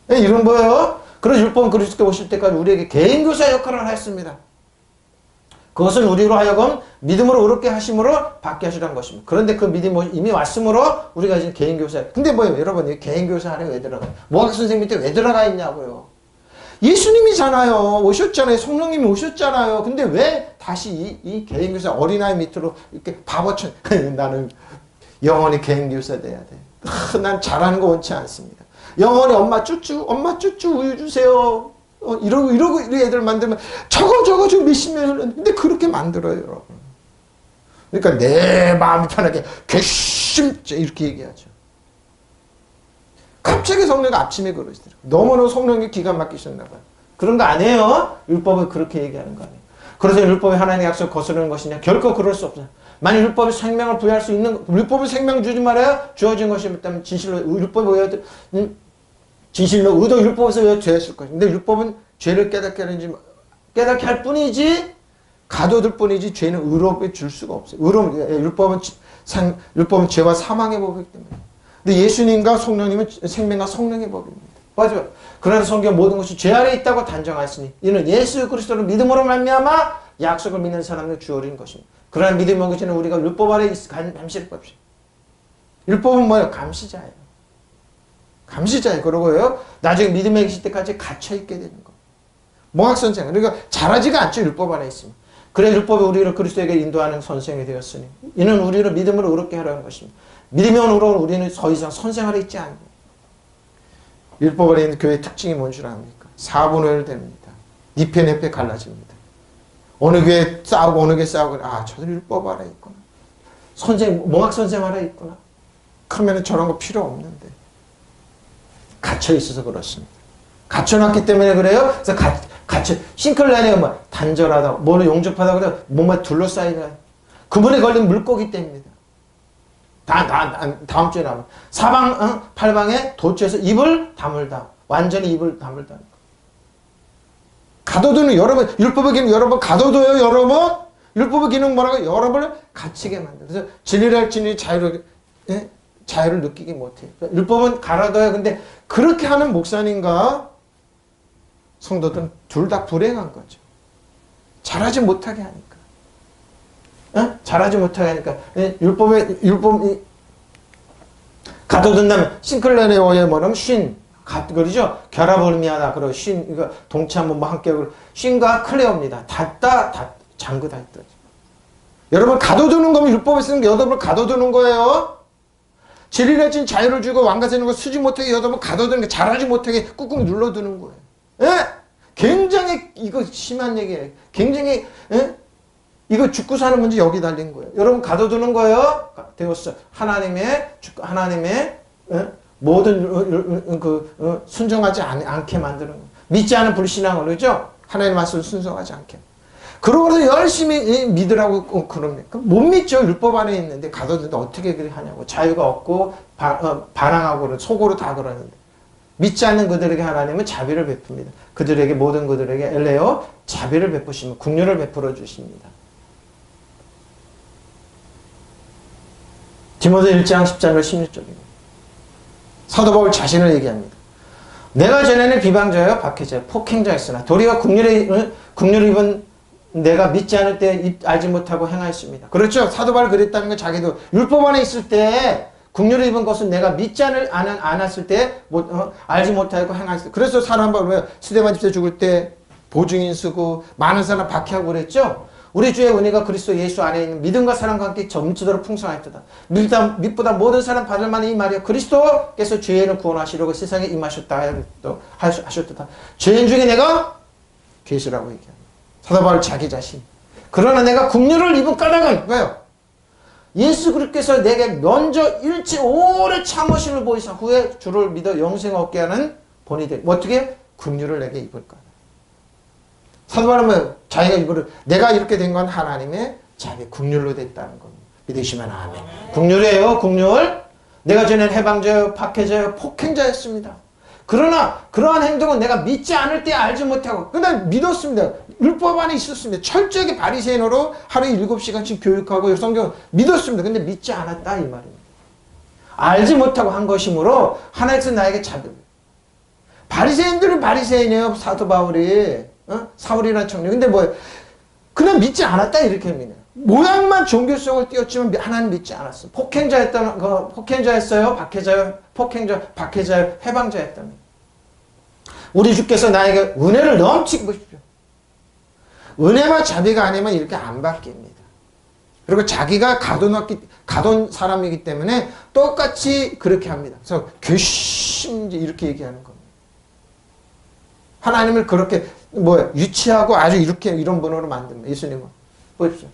이런 거예요. 그래서 율법은 그리스도께 오실 때까지 우리에게 개인교사 역할을 했습니다. 그것은 우리로 하여금 믿음으로 의롭게 하심으로 받게 하시라는 것입니다. 그런데 그 믿음이 이미 왔으므로 우리가 지금 개인교사. 근데 뭐예요? 여러분, 개인교사 안에 왜 들어가요? 모학 선생님 밑에 왜 들어가 있냐고요? 예수님이잖아요. 오셨잖아요. 성령님이 오셨잖아요. 근데 왜 다시 이 개인교사 어린아이 밑으로 이렇게 바보처럼 나는 영원히 개인교사 돼야 돼. 난 잘하는 거 원치 않습니다. 영원히 엄마 쭈쭈 우유 주세요. 이러고 애들 만들면 저거 지금 몇십 년 흘렀는데 근데 그렇게 만들어요, 여러분. 그러니까 내 마음이 편하게 괘씸죄 이렇게 얘기하죠. 갑자기 성령이 아침에 그러시더라고요. 너무너무 성령이 기가 막히셨나 봐요. 그런 거 아니에요. 율법은 그렇게 얘기하는 거 아니에요. 그래서 율법이 하나님의 약속 거스르는 것이냐? 결코 그럴 수 없어요. 만약 율법이 생명을 부여할 수 있는, 율법이 생명 주지 말아요? 주어진 것이 있다면 진실로 율법이 왜 진실로 의도 율법에서 왜 죄였을 것이죠. 근데 율법은 죄를 깨닫게 할 뿐이지 가둬둘 뿐이지 죄는 의롭게 줄 수가 없어요. 율법은 죄와 사망의 법이기 때문에. 근데 예수님과 성령님은 생명과 성령의 법입니다. 맞아요. 그러나 성경 모든 것이 죄 아래 있다고 단정하였으니 이는 예수 그리스도를 믿음으로 말미암아 약속을 믿는 사람을 주어진 것입니다. 그러나 믿음이 먹이지는 우리가 율법 아래 감시를 법이죠. 율법은 뭐예요? 감시자예요. 감시자예요. 그러고요. 나중에 믿음에 계실 때까지 갇혀있게 되는 거예요. 모학선생. 그러니까 잘하지가 않죠. 율법 안에 있으면. 그래 율법이 우리를 그리스도에게 인도하는 선생이 되었으니 이는 우리를 믿음으로 의롭게 하라는 것입니다. 믿음이 오므로 우리는 더 이상 선생활에 있지 않고 율법 안에 있는 교회의 특징이 뭔 줄 압니까? 4분의 1 됩니다. 니페 네페 갈라집니다. 어느 교회 싸우고 어느 교회 싸우고 저들 율법 아래 있구나. 모학선생 아래 있구나. 그러면 저런 거 필요 없는데 갇혀 있어서 그렇습니다. 갇혀놨기 때문에 그래요. 그래서 싱클라니가 뭐 단절하다, 뭐를 용접하다 그래요. 몸에 둘러싸이다. 그분에 걸린 물고기 때입니다. 다음 주에 나오면 팔방에 도처에서 입을 다물다. 완전히 입을 다물다. 가둬두는 여러분, 율법의 기능 여러분 가둬둬요, 여러분. 율법의 기능 뭐라고? 여러분을 갇히게 만들어요. 그래서 진리를 할지니 자유를 느끼기 못해요. 율법은 가둬둬요. 근데 그렇게 하는 목사님과 성도들은 둘 다 불행한 거죠. 잘하지 못하게 하니까. 잘하지 못하게 하니까. 율법이 가둬둔다면, 싱클레네어의 뭐냐면, 그러죠? 결합을 의미하다. 그리고 이거 동체한번 함께, 쉰과 클레어입니다. 잠그다 있다. 여러분, 가둬두는 거면 율법에 쓰는 게 여러분을 가둬두는 거예요. 진리를 진 자유를 주고 왕가세는 거 쓰지 못하게 여러분 가둬두는 게 잘하지 못하게 꾹꾹 눌러두는 거예요. 예? 굉장히 이거 심한 얘기예요. 굉장히 이거 죽고 사는 문제 여기 달린 거예요. 여러분 가둬두는 거예요. 되었어. 하나님의 모든 순종하지 않게 만드는 거예요. 믿지 않은 불신앙을 그러죠. 하나님의 말씀을 순종하지 않게. 그러고서 열심히 믿으라고 그럽니까? 못 믿죠. 율법 안에 있는데 가둬두는데 어떻게 그렇게 하냐고. 자유가 없고 반항하고 속으로 다 그러는데. 믿지 않는 그들에게 하나님은 자비를 베풉니다. 모든 그들에게 엘레오 자비를 베푸시며 긍휼을 베풀어 주십니다. 디모데 1장 10절 16절입니다. 사도 바울 자신을 얘기합니다. 내가 전에는 비방자여 박해자여 폭행자였으나 도리어 긍휼을 입은 내가 믿지 않을 때 알지 못하고 행하였습니다. 그렇죠. 사도 바울 그랬다는 건 자기도 율법 안에 있을 때 긍휼을 입은 것은 내가 믿지 않았을 때 알지 못하고 행하였어요. 그래서 사람을 왜 스데반 집사 죽을 때 보증인 쓰고 많은 사람 박해하고 그랬죠. 우리 주의 은혜가 그리스도 예수 안에 있는 믿음과 사랑과 함께 점치도록 풍성하였도다. 믿보다 모든 사람 받을 만한 이 말이여 그리스도께서 죄인을 구원하시려고 세상에 임하셨다 하셨도다. 죄인 중에 내가 계시라고 얘기합니다. 사도 바울 자기 자신. 그러나 내가 긍휼을 입은 까닭은 왜요? 예수 그리스도께서 내게 먼저 일찍 오래 참으심을 보이사 후에 주를 믿어 영생 얻게 하는 본이 되. 어떻게? 긍휼을 내게 입을까? 사도 바울은 자기가 내가 이렇게 된 건 하나님의 자비 긍휼로 됐다는 겁니다. 믿으시면 아멘. 긍휼이에요. 긍휼. 내가 전엔 해방자요, 박해자요, 폭행자였습니다. 그러나 그러한 행동은 내가 믿지 않을 때 알지 못하고 그냥 믿었습니다. 율법 안에 있었습니다. 철저하게 바리새인으로 하루에 7시간씩 교육하고 성경 믿었습니다. 근데 믿지 않았다 이 말입니다. 알지 못하고 한 것이므로 하나님께서 나에게 자비. 바리새인들은 바리새인이에요. 사도 바울이. 사울이라는 청년. 근데 그냥 믿지 않았다 이렇게 믿네요. 모양만 종교성을 띄웠지만 하나님 믿지 않았어. 폭행자였어요? 박해자요? 해방자였다며. 우리 주께서 나에게 은혜를 넘치게 보십시오. 은혜와 자비가 아니면 이렇게 안 바뀝니다. 그리고 자기가 가돈 사람이기 때문에 똑같이 그렇게 합니다. 그래서 괘씸지 이렇게 얘기하는 겁니다. 하나님을 그렇게 유치하고 아주 이런 분으로 만듭니다. 예수님은 보십시오.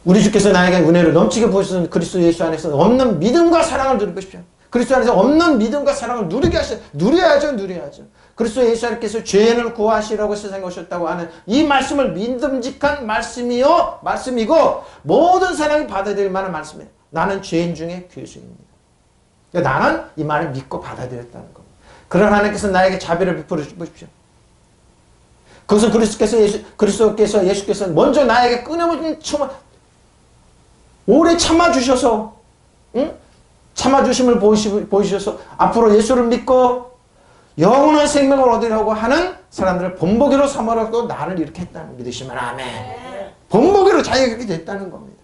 우리 주께서 나에게 은혜를 넘치게 보시는 그리스도 예수 안에서 없는 믿음과 사랑을 누리십시오. 그리스도 안에서 없는 믿음과 사랑을 누리게 하셔. 누려야죠. 그리스도 예수 안에서 죄인을 구하시라고 세상에 오셨다고 하는 이 말씀을 믿음직한 말씀이고 모든 사람이 받아들일 만한 말씀이에요. 나는 죄인 중에 괴수입니다. 그러니까 나는 이 말을 믿고 받아들였다는 겁니다. 그런 하나님께서 나에게 자비를 베풀어 주십시오. 그것은 예수께서 먼저 나에게 끊임없이 오래 참아주셔서, 참아주심을 보이셔서 앞으로 예수를 믿고 영원한 생명을 얻으려고 하는 사람들을 본보기로 삼으라고 나를 이렇게 했다는 믿으시면 아멘. 본보기로 자기가 그렇게 됐다는 겁니다.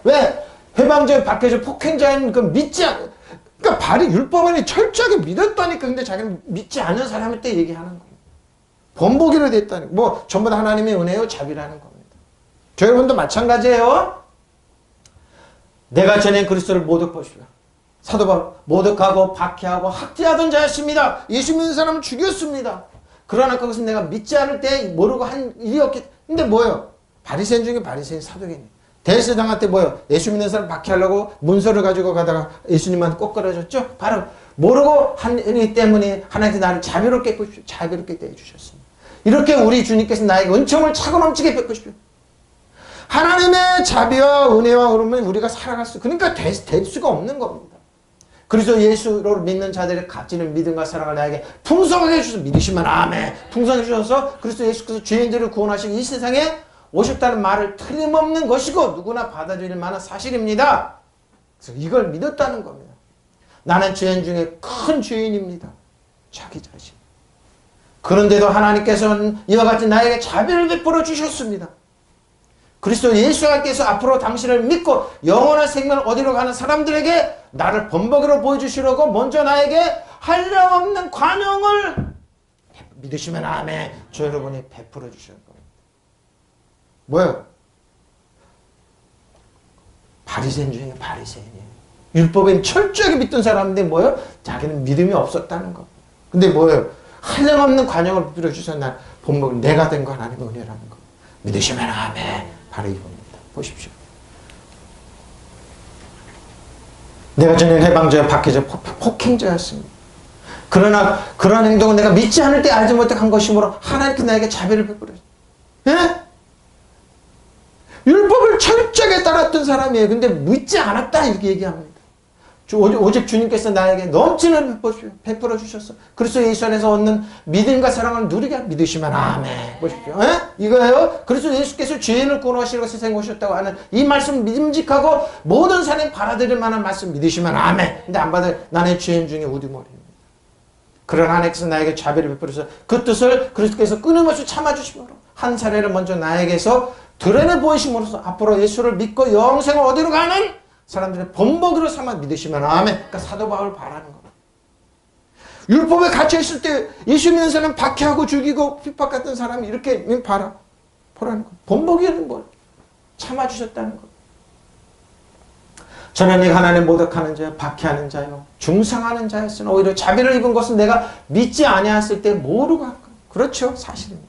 왜? 해방자, 박해자, 폭행자는 믿지 않, 그러니까 율법안이 철저하게 믿었다니까. 근데 자기는 믿지 않는 사람일 때 얘기하는 거예요. 본보기로 됐다니까. 전부 다 하나님의 은혜요, 자비라는 겁니다. 저 여러분도 마찬가지예요. 내가 전에 그리스도를 모독하십시오. 사도 바울 모독하고 박해하고 학대하던 자였습니다. 예수 믿는 사람을 죽였습니다. 그러나 그것은 내가 믿지 않을 때 모르고 한 일이었기. 근데 뭐예요? 바리새인 중에 바리새인 사도계니. 대제사장한테 뭐예요? 예수 믿는 사람 박해하려고 문서를 가지고 가다가 예수님한테 꼭 끌어줬죠. 바로 모르고 한 일이기 때문에 하나님께서 나를 자비롭게 대해주셨습니다. 이렇게 우리 주님께서 나에게 은총을 차고 넘치게 베푸십시오. 하나님의 자비와 은혜와 그러면 우리가 살아갈 수, 그러니까 될 수가 없는 겁니다. 그래서 예수를 믿는 자들의 값지는 믿음과 사랑을 나에게 풍성하게 해주셔서 믿으시면 아멘. 풍성하게 해주셔서 그리스도 예수께서 죄인들을 구원하시고 이 세상에 오셨다는 말을 틀림없는 것이고 누구나 받아들일 만한 사실입니다. 그래서 이걸 믿었다는 겁니다. 나는 죄인 중에 큰 죄인입니다. 자기 자신. 그런데도 하나님께서는 이와 같이 나에게 자비를 베풀어 주셨습니다. 그리스도 예수 안에서 앞으로 당신을 믿고 영원한 생명을 얻으러 가는 사람들에게 나를 본보기로 보여주시려고 먼저 나에게 한량없는 관용을 믿으시면 아멘. 저 여러분이 베풀어 주시는 겁니다. 뭐예요? 바리새인 중에 바리새인이에요. 율법에 철저하게 믿던 사람인데 뭐예요? 자기는 믿음이 없었다는 거. 근데 뭐예요? 한량없는 관용을 베풀어 주셔서 난 본보기 내가 된 거 하나님의 은혜라는 거. 믿으시면 아멘. 바로 이겁니다. 보십시오. 내가 전에 해방자여 박해자 폭행자였습니다. 그러나 그런 행동은 내가 믿지 않을 때 알지 못한 것이므로 하나님께서 나에게 자비를 베풀어요. 예? 율법을 철저하게 따랐던 사람이에요. 근데 믿지 않았다 이렇게 얘기합니다. 오직 주님께서 나에게 넘치는 베풀어 주셨어. 그리스도 예수 안에서 얻는 믿음과 사랑을 누리게 믿으시면 아멘. 보십시오. 에? 이거예요. 그리스도 예수께서 죄인을 구원하시려고 세상에 오셨다고 하는 이 말씀 믿음직하고 모든 사람이 받아들일 만한 말씀 믿으시면 아멘. 근데 안 받아 나는 죄인 중에 우두머리입니다. 그러나 하나님께서 나에게 자비를 베풀어서 그 뜻을 그리스도께서 끊임없이 참아주심으로 한 사례를 먼저 나에게서 드러내 보이심으로써 앞으로 예수를 믿고 영생을 얻으러 가는 사람들의 본보기로 삼아 믿으시면 아멘. 그러니까 사도 바울 바라는 겁니다. 율법에 갇혀있을 때 예수 믿는 사람 박해하고 죽이고 핍박했던 사람이 이렇게 보라는 거. 본보기는 뭘? 참아주셨다는 거. 저는 내가 하나님 모독하는 자요, 박해하는 자요, 중상하는 자였으나 오히려 자비를 입은 것은 내가 믿지 아니했을 때 모르고 한 거. 그렇죠, 사실입니다.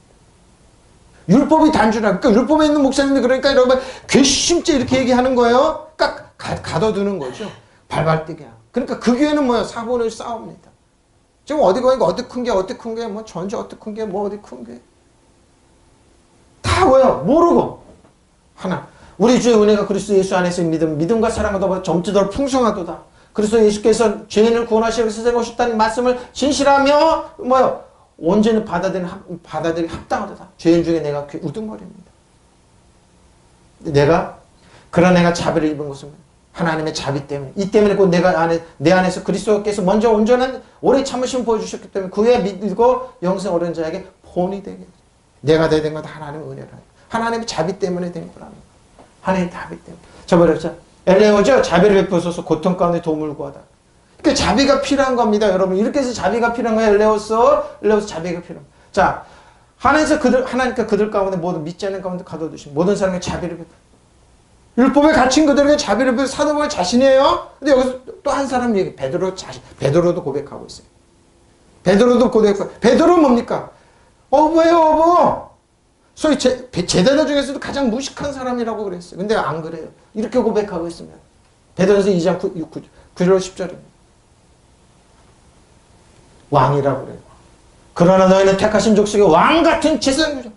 율법이 단순한, 그러니까 율법에 있는 목사님들 그러니까 여러분 괘씸죄 이렇게 얘기하는 거예요. 그러니까 가둬두는 거죠. 발발 뛰게. 그러니까 그 교회는 뭐예요? 사본의 싸움입니다. 지금 어디 가니까 어디 큰 게, 뭐 전주 어디 큰 게, 뭐 어디 큰 게. 다 뭐예요? 모르고. 하나. 우리 주의 은혜가 그리스도 예수 안에서 믿음과 사랑과 점치도록 풍성하도다. 그리스도 예수께서 죄인을 구원하시고 세상에 오셨다는 말씀을 진실하며 뭐예요? 온전히 받아들이 합당하다. 죄인 중에 내가 우두머리입니다. 내가 자비를 입은 것은 하나님의 자비 때문에, 이 때문에 곧 내 안에서 그리스도께서 먼저 온전한 오래 참으심을 보여주셨기 때문에 그에 믿고 영생 얻은 자에게 본이 되게. 내가 된 건 하나님의 은혜라는 거예요. 하나님의 자비 때문에 된 거라는 거예요. 하나님의 자비 때문에. 저번에 엘레오죠? 자비를 베푸소서 고통 가운데 도움을 구하다. 그러니까 자비가 필요한 겁니다, 여러분. 이렇게 해서 자비가 필요한 거예요. 엘레오스 자비가 필요한 거예요. 자, 하나님께 그들 가운데 모든 믿지 않는 가운데 가둬두신 모든 사람에게 자비를 베푸. 율법에 갇힌 그들에게 자비를 베푸. 사도 바울 자신이에요. 근데 여기서 또 한 사람 얘기, 베드로도 고백하고 있어요. 베드로도 고백하고. 베드로는 뭡니까? 어부예요, 어부. 소위 제자들 중에서도 가장 무식한 사람이라고 그랬어요. 근데 안 그래요. 이렇게 고백하고 있습니다. 베드로서 2장 9절 10절입니다. 왕이라고 그래요. 그러나 너희는 택하신 족속의 왕같은 제사장이죠.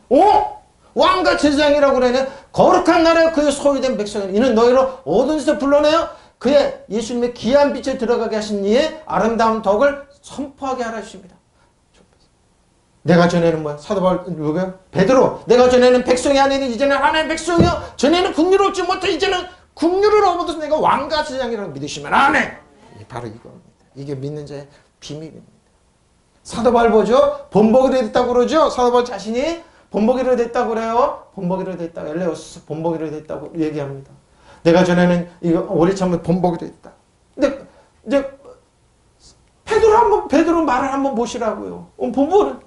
왕과 제사장이라고 그러네. 거룩한 나라에 그의 소유된 백성은 이는 너희로 어두운 데서 불러내어 그의 예수님의 귀한 빛에 들어가게 하신 이의 아름다운 덕을 선포하게 하라 하십니다. 내가 전에는 뭐야? 사도 바울 누구야? 베드로. 내가 전에는 백성이 아니니 이제는 하나님의 백성이요. 전에는 국류를 얻지 못해 이제는 국류를 얻어서 내가 왕과 제사장이라고 믿으시면 아멘. 바로 이겁니다. 이게 믿는 자의 비밀입니다. 사도 바울 보죠? 본보기로 됐다고 그러죠? 사도 바울 자신이 본보기로 됐다고 그래요. 본보기로 됐다고. 엘레오스 본보기로 됐다고 얘기합니다. 내가 전에는 이거 오래 참으면 본보기로 됐다. 근데 이제 베드로 말을 한번 보시라고요. 본보기를.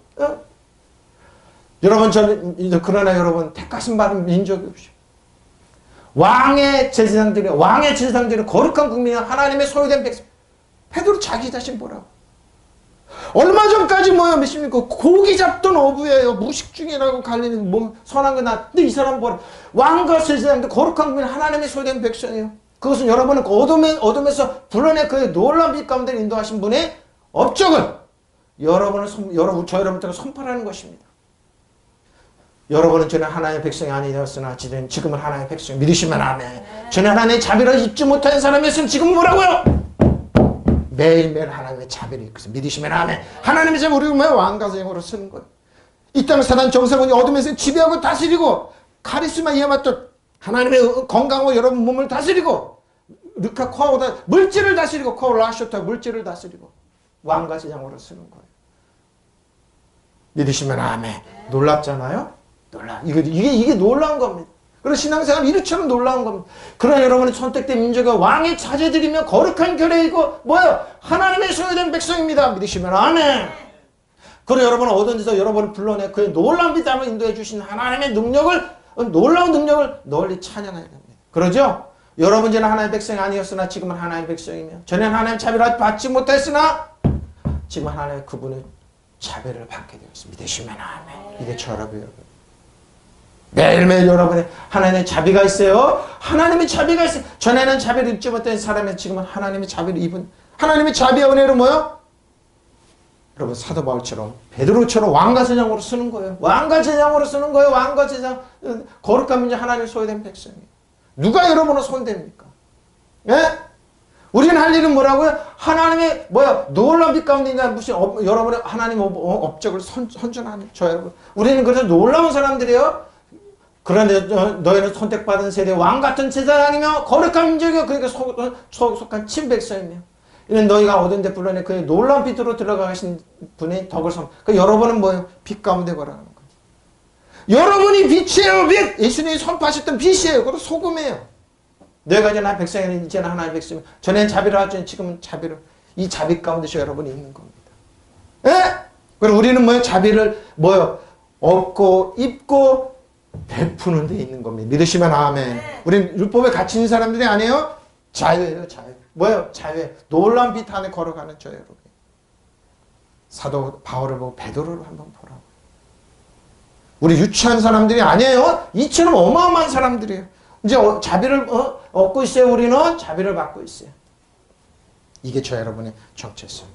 여러분 저는 이제 그러나 여러분 택하신 받은 민족이 없이 왕의 제사장들이 거룩한 국민이 하나님의 소유된 백성. 베드로 자기 자신 보라고. 얼마 전까지 뭐야 몇십니까? 고기 잡던 어부예요. 무식 중이라고 갈리는 뭐 선한 거 나. 근데 이 사람 보라. 왕과 제사장들 거룩한 국민 하나님의 소유된 백성이에요. 그것은 여러분은 어둠에서 불러내 그의 놀라운 빛 가운데 인도하신 분의 업적을 저 여러분들과 선포하는 것입니다. 여러분은 전에 하나님의 백성이 아니었으나 지금은 하나님의 백성 믿으시면 아멘. 전에 하나님의 자비를 입지 못한 사람이었으면 지금 뭐라고요? 매일매일 하나님의 자비를 입고 믿으시면 아멘. 하나님의 자비 우리가 왜 왕과 제사장으로 쓰는 거예요? 이 땅 사단 정사군이 어둠에서 지배하고 다스리고 카리스마 이하마또 하나님의 건강과 여러분 몸을 다스리고 르카 코아오다 물질을 다스리고 코라쇼타 물질을 다스리고 왕과 제사장으로 쓰는 거예요. 믿으시면 아멘. 놀랍잖아요? 이게 놀라운 겁니다. 그리고 신앙생활은 이렇처럼 놀라운 겁니다. 그러나 여러분의 선택된 민족이 왕의 자제들이며 거룩한 교회이고 뭐요? 하나님의 소유된 백성입니다. 믿으시면 아멘. 그리고 여러분은 어떤 데서 여러분을 불러내 그의 놀라운 빛 앞에 인도해 주신 하나님의 놀라운 능력을 널리 찬양해야 됩니다. 그러죠? 여러분 전에 하나님의 백성이 아니었으나 지금은 하나님의 백성이며 전에는 하나님의 자비를 받지 못했으나 지금 하나님의 그분의 자비를 받게 되었습니다. 믿으시면 아멘. 이게 저라고요, 여러분. 매일매일 여러분의 하나님의 자비가 있어요. 하나님의 자비가 있어요. 전에는 자비를 입지 못한 사람이 지금은 하나님의 자비를 입은 하나님의 자비와 은혜로 뭐요? 여러분 사도 바울처럼 베드로처럼 왕과 제사장으로 쓰는 거예요. 왕과 제사장으로 쓰는 거예요. 왕과 제사장 거룩한 민족 하나님의 소유된 백성이에요. 누가 여러분을 손댑니까? 예? 우리는 할 일은 뭐라고요? 하나님의 놀라운 빛 가운데 있는 무슨 여러분의 하나님 업적을 선전하는 저 여러분. 우리는 그래서 놀라운 사람들이에요. 그런데 너희는 선택받은 세대 왕같은 제사장이며 거룩한 민족이요. 그러니까 속한 친백성이며 이는 너희가 얻은 데 불러내 그의 놀라운 빛으로 들어가신 분의 덕을 그러니까 여러분은 뭐예요? 빛 가운데 거라는 거예요. 여러분이 빛이에요. 빛! 예수님이 선포하셨던 빛이에요. 그것도 소금이에요. 너희가 이제 하나님의 백성이니 이제는 하나님의 백성이며 전에는 자비를 하였지만 지금은 자비를 이 자비 가운데서 여러분이 있는 겁니다. 예? 그리고 우리는 뭐예요? 자비를 얻고 입고 베푸는 데 있는 겁니다. 믿으시면 아멘. 우리는 율법에 갇힌 사람들이 아니에요. 자유예요. 자유. 뭐예요? 자유예요. 놀라운 빛 안에 걸어가는 저 여러분. 사도 바울을 보고 베드로를 한번 보라고. 우리 유치한 사람들이 아니에요. 이처럼 어마어마한 사람들이에요. 이제 자비를 얻고 있어요. 우리는 자비를 받고 있어요. 이게 저 여러분의 정체성.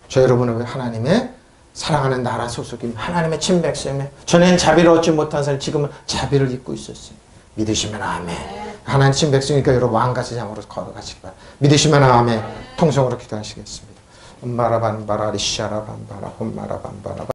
저 여러분은 왜 하나님의 사랑하는 나라 소속임 하나님의 친백성이며 전에는 자비를 얻지 못한 사람이 지금은 자비를 입고 있었어요. 믿으시면 아멘. 하나님 친백성이니까 여러분 왕과 제사장으로 걸어가시기 바랍니다. 믿으시면 아멘. 통성으로 기도하시겠습니다. 엄마라반바라 리샤라반바라 홈마라반바라